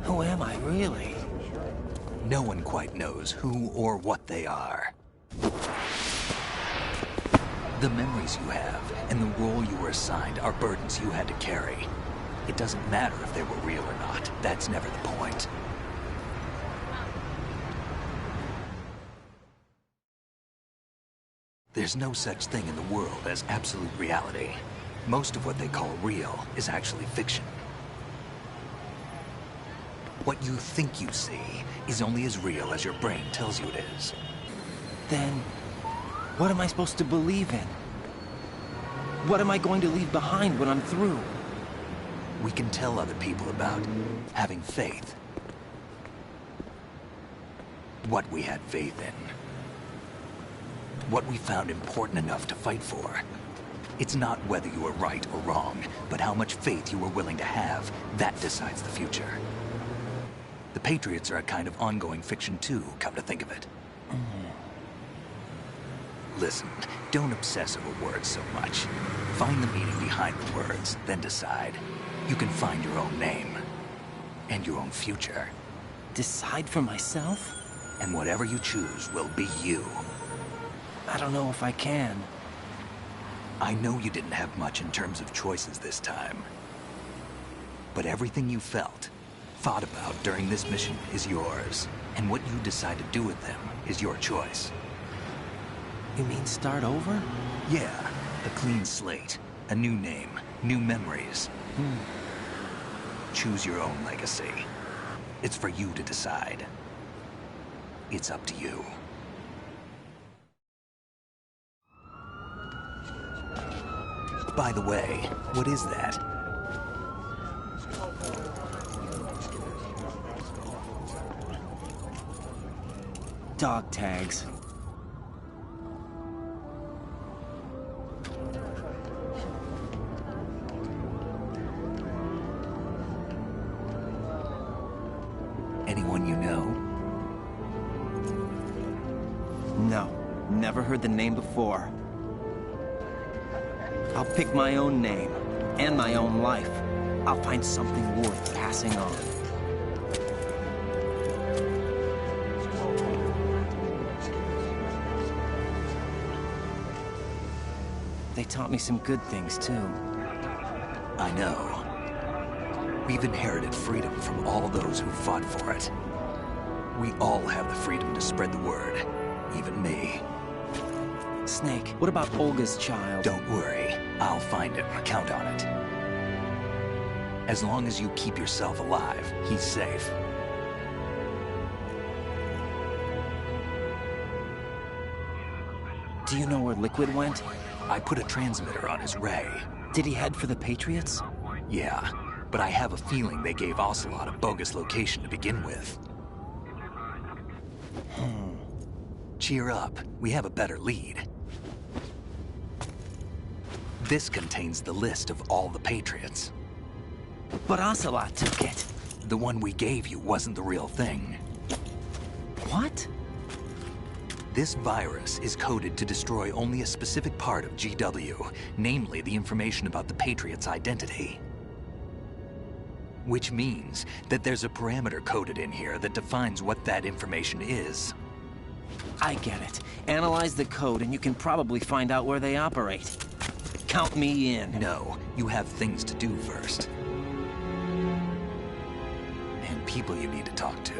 Who am I, really? No one quite knows who or what they are. The memories you have and the role you were assigned are burdens you had to carry. It doesn't matter if they were real or not. That's never the point. There's no such thing in the world as absolute reality. Most of what they call real is actually fiction. What you think you see is only as real as your brain tells you it is. Then, what am I supposed to believe in? What am I going to leave behind when I'm through? We can tell other people about having faith. What we had faith in. What we found important enough to fight for. It's not whether you were right or wrong, but how much faith you were willing to have. That decides the future. The Patriots are a kind of ongoing fiction too, come to think of it. Listen, don't obsess over words so much. Find the meaning behind the words, then decide. You can find your own name. And your own future. Decide for myself? And whatever you choose will be you. I don't know if I can. I know you didn't have much in terms of choices this time. But everything you felt, thought about during this mission is yours. And what you decide to do with them is your choice. You mean start over? Yeah. A clean slate, a new name, new memories. Choose your own legacy. It's for you to decide. It's up to you. By the way, what is that? Dog tags. Anyone you know? No, never heard the name before. I'll pick my own name, and my own life. I'll find something worth passing on. They taught me some good things, too. I know. We've inherited freedom from all those who fought for it. We all have the freedom to spread the word, even me. Snake, what about Olga's child? Don't worry, I'll find him. Count on it. As long as you keep yourself alive, he's safe. Do you know where Liquid went? I put a transmitter on his ray. Did he head for the Patriots? Yeah, but I have a feeling they gave Ocelot a bogus location to begin with. Cheer up, we have a better lead. This contains the list of all the Patriots. But Ocelot took it. The one we gave you wasn't the real thing. What? This virus is coded to destroy only a specific part of GW, namely the information about the Patriots' identity. Which means that there's a parameter coded in here that defines what that information is. I get it. Analyze the code and you can probably find out where they operate. Count me in. No, you have things to do first. And people you need to talk to.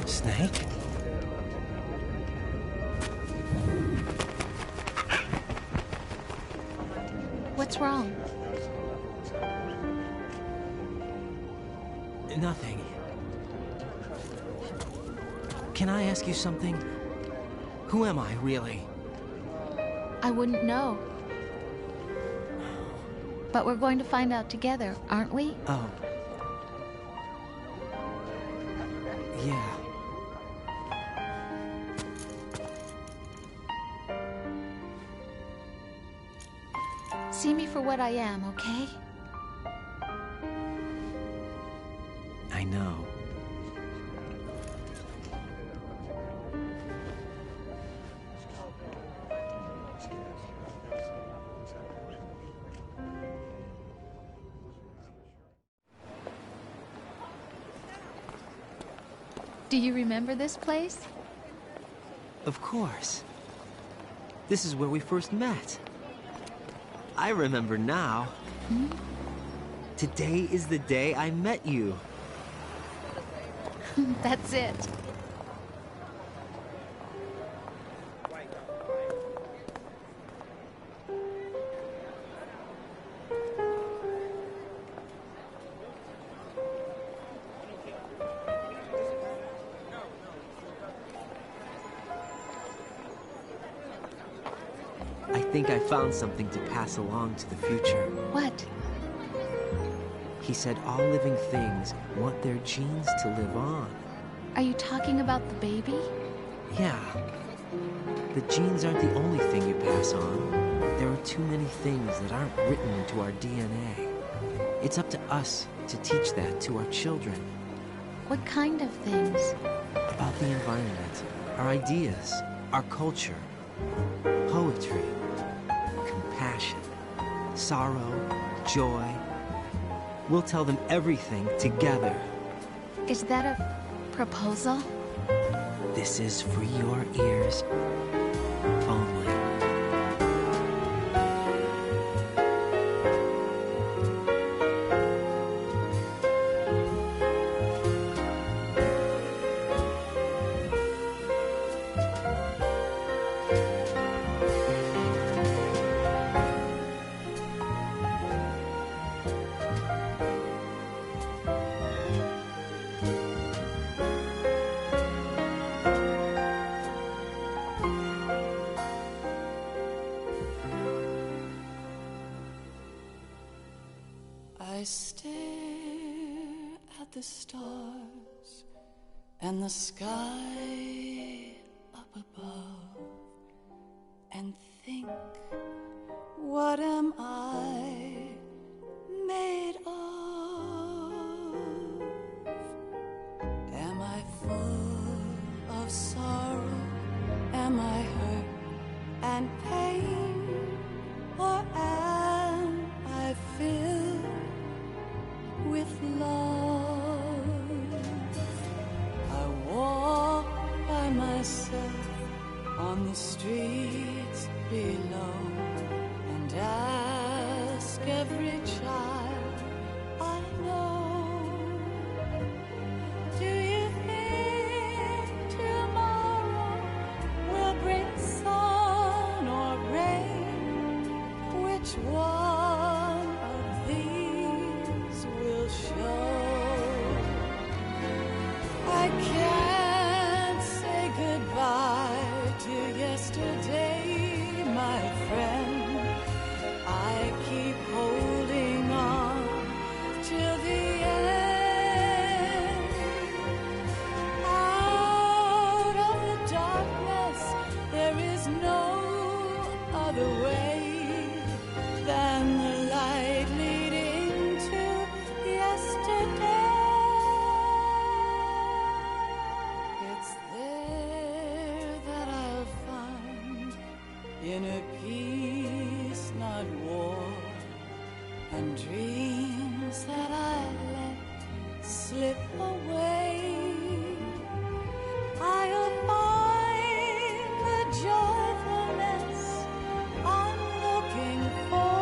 Snake? What's wrong? Nothing. Can I ask you something? Who am I, really? I wouldn't know. But we're going to find out together, aren't we? Oh. Yeah. See me for what I am, okay? I know. Do you remember this place? Of course. This is where we first met. I remember now. Hmm? Today is the day I met you. That's it. I think I found something to pass along to the future. What? He said all living things want their genes to live on. Are you talking about the baby? Yeah. The genes aren't the only thing you pass on. There are too many things that aren't written into our DNA. It's up to us to teach that to our children. What kind of things? About the environment, our ideas, our culture, poetry, compassion, sorrow, joy. We'll tell them everything together. Is that a proposal? This is for your ears only. I stare at the stars and the sky up above and think, what am I made of? Am I full of sorrow? Am I hurt and pain? Or am I filled with love? I walk by myself on the streets below and ask every child I know, do you think tomorrow will bring sun or rain? Which one of these will show? I can't say goodbye to yesterday, my friend. I keep holding on till the end. Out of the darkness, there is no other way than the light leading to yesterday. It's there that I'll find inner peace, not war, and dreams that I let slip away. I'll find the joyfulness I'm looking for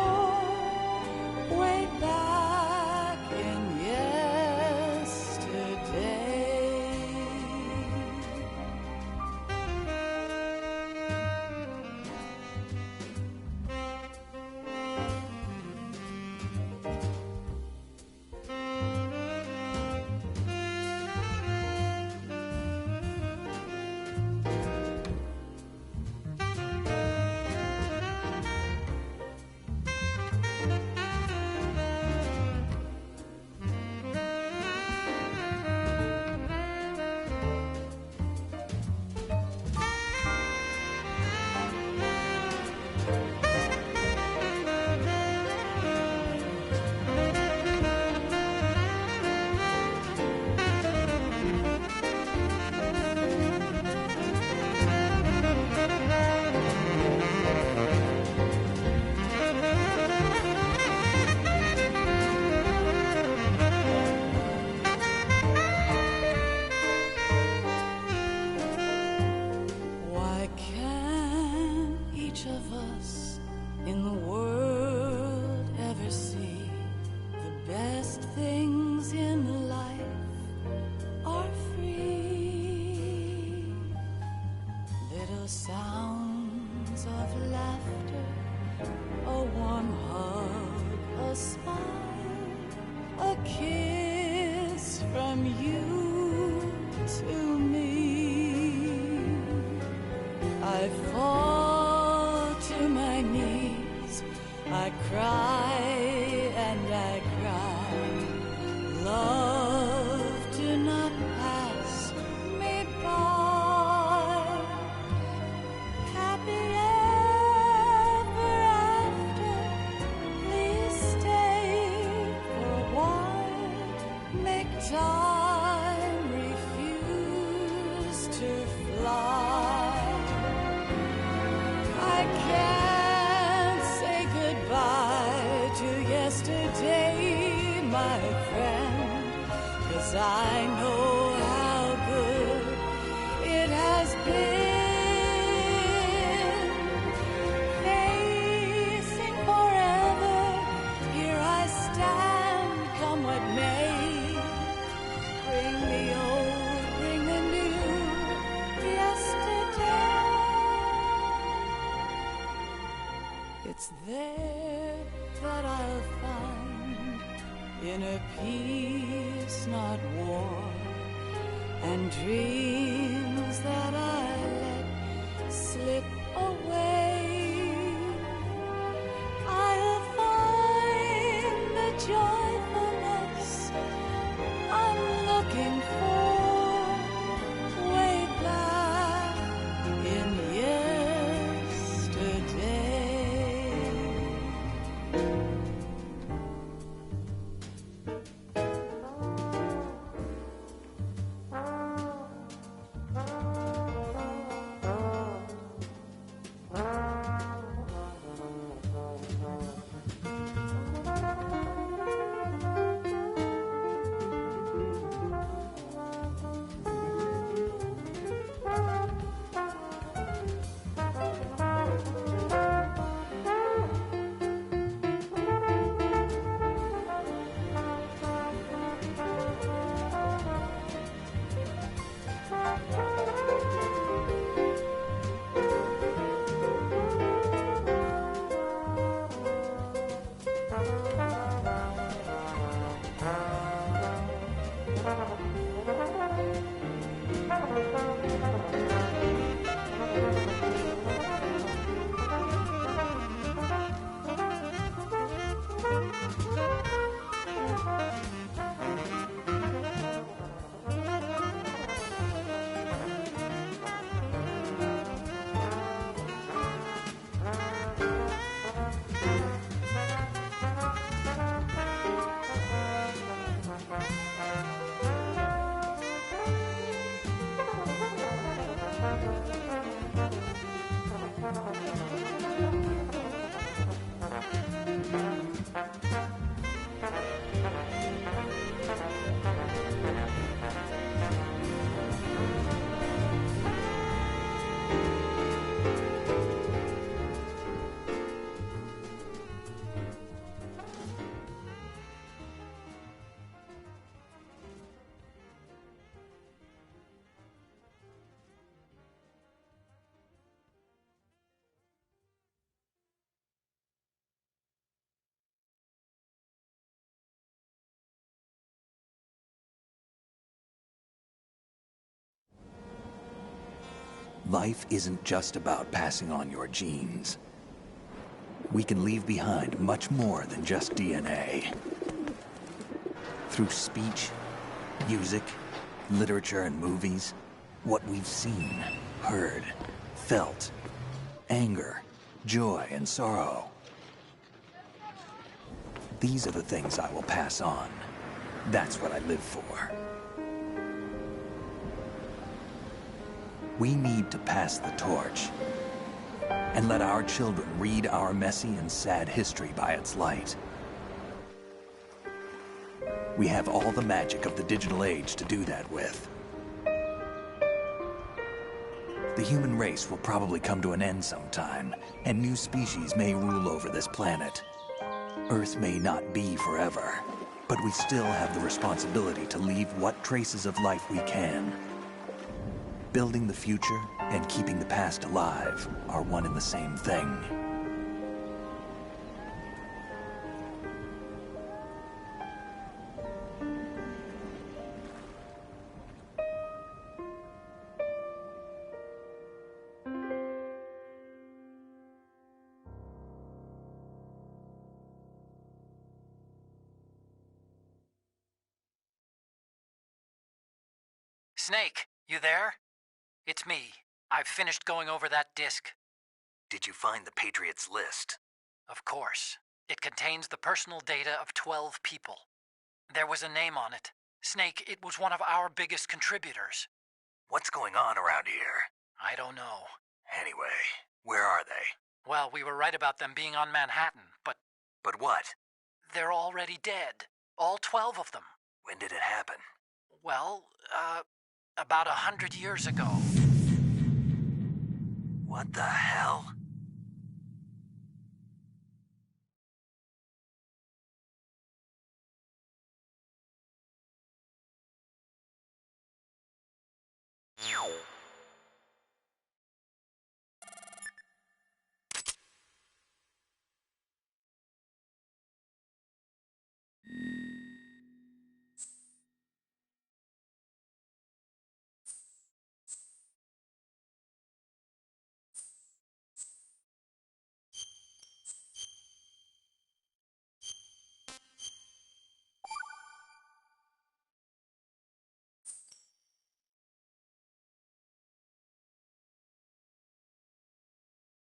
way back in yesterday. Why can't each of us in the world ever see the best things in life are free? Little sounds of laughter, a warm hug, a smile, a kiss from you to me. I fall to my knees, I cry and I cry. Love, do not pass me by. It's there that I'll find inner peace, not war, and dreams that I let slip away. I'll find the joyfulness I'm looking for way back in Life isn't just about passing on your genes. We can leave behind much more than just DNA. Through speech, music, literature, and movies, what we've seen, heard, felt, anger, joy, and sorrow. These are the things I will pass on. That's what I live for. We need to pass the torch and let our children read our messy and sad history by its light. We have all the magic of the digital age to do that with. The human race will probably come to an end sometime, and new species may rule over this planet. Earth may not be forever, but we still have the responsibility to leave what traces of life we can. Building the future and keeping the past alive are one and the same thing. Snake, you there? It's me. I've finished going over that disk. Did you find the Patriots list? Of course. It contains the personal data of 12 people. There was a name on it. Snake, it was one of our biggest contributors. What's going on around here? I don't know. Anyway, where are they? Well, we were right about them being on Manhattan, but... But what? They're already dead. All 12 of them. When did it happen? Well, about 100 years ago. What the hell?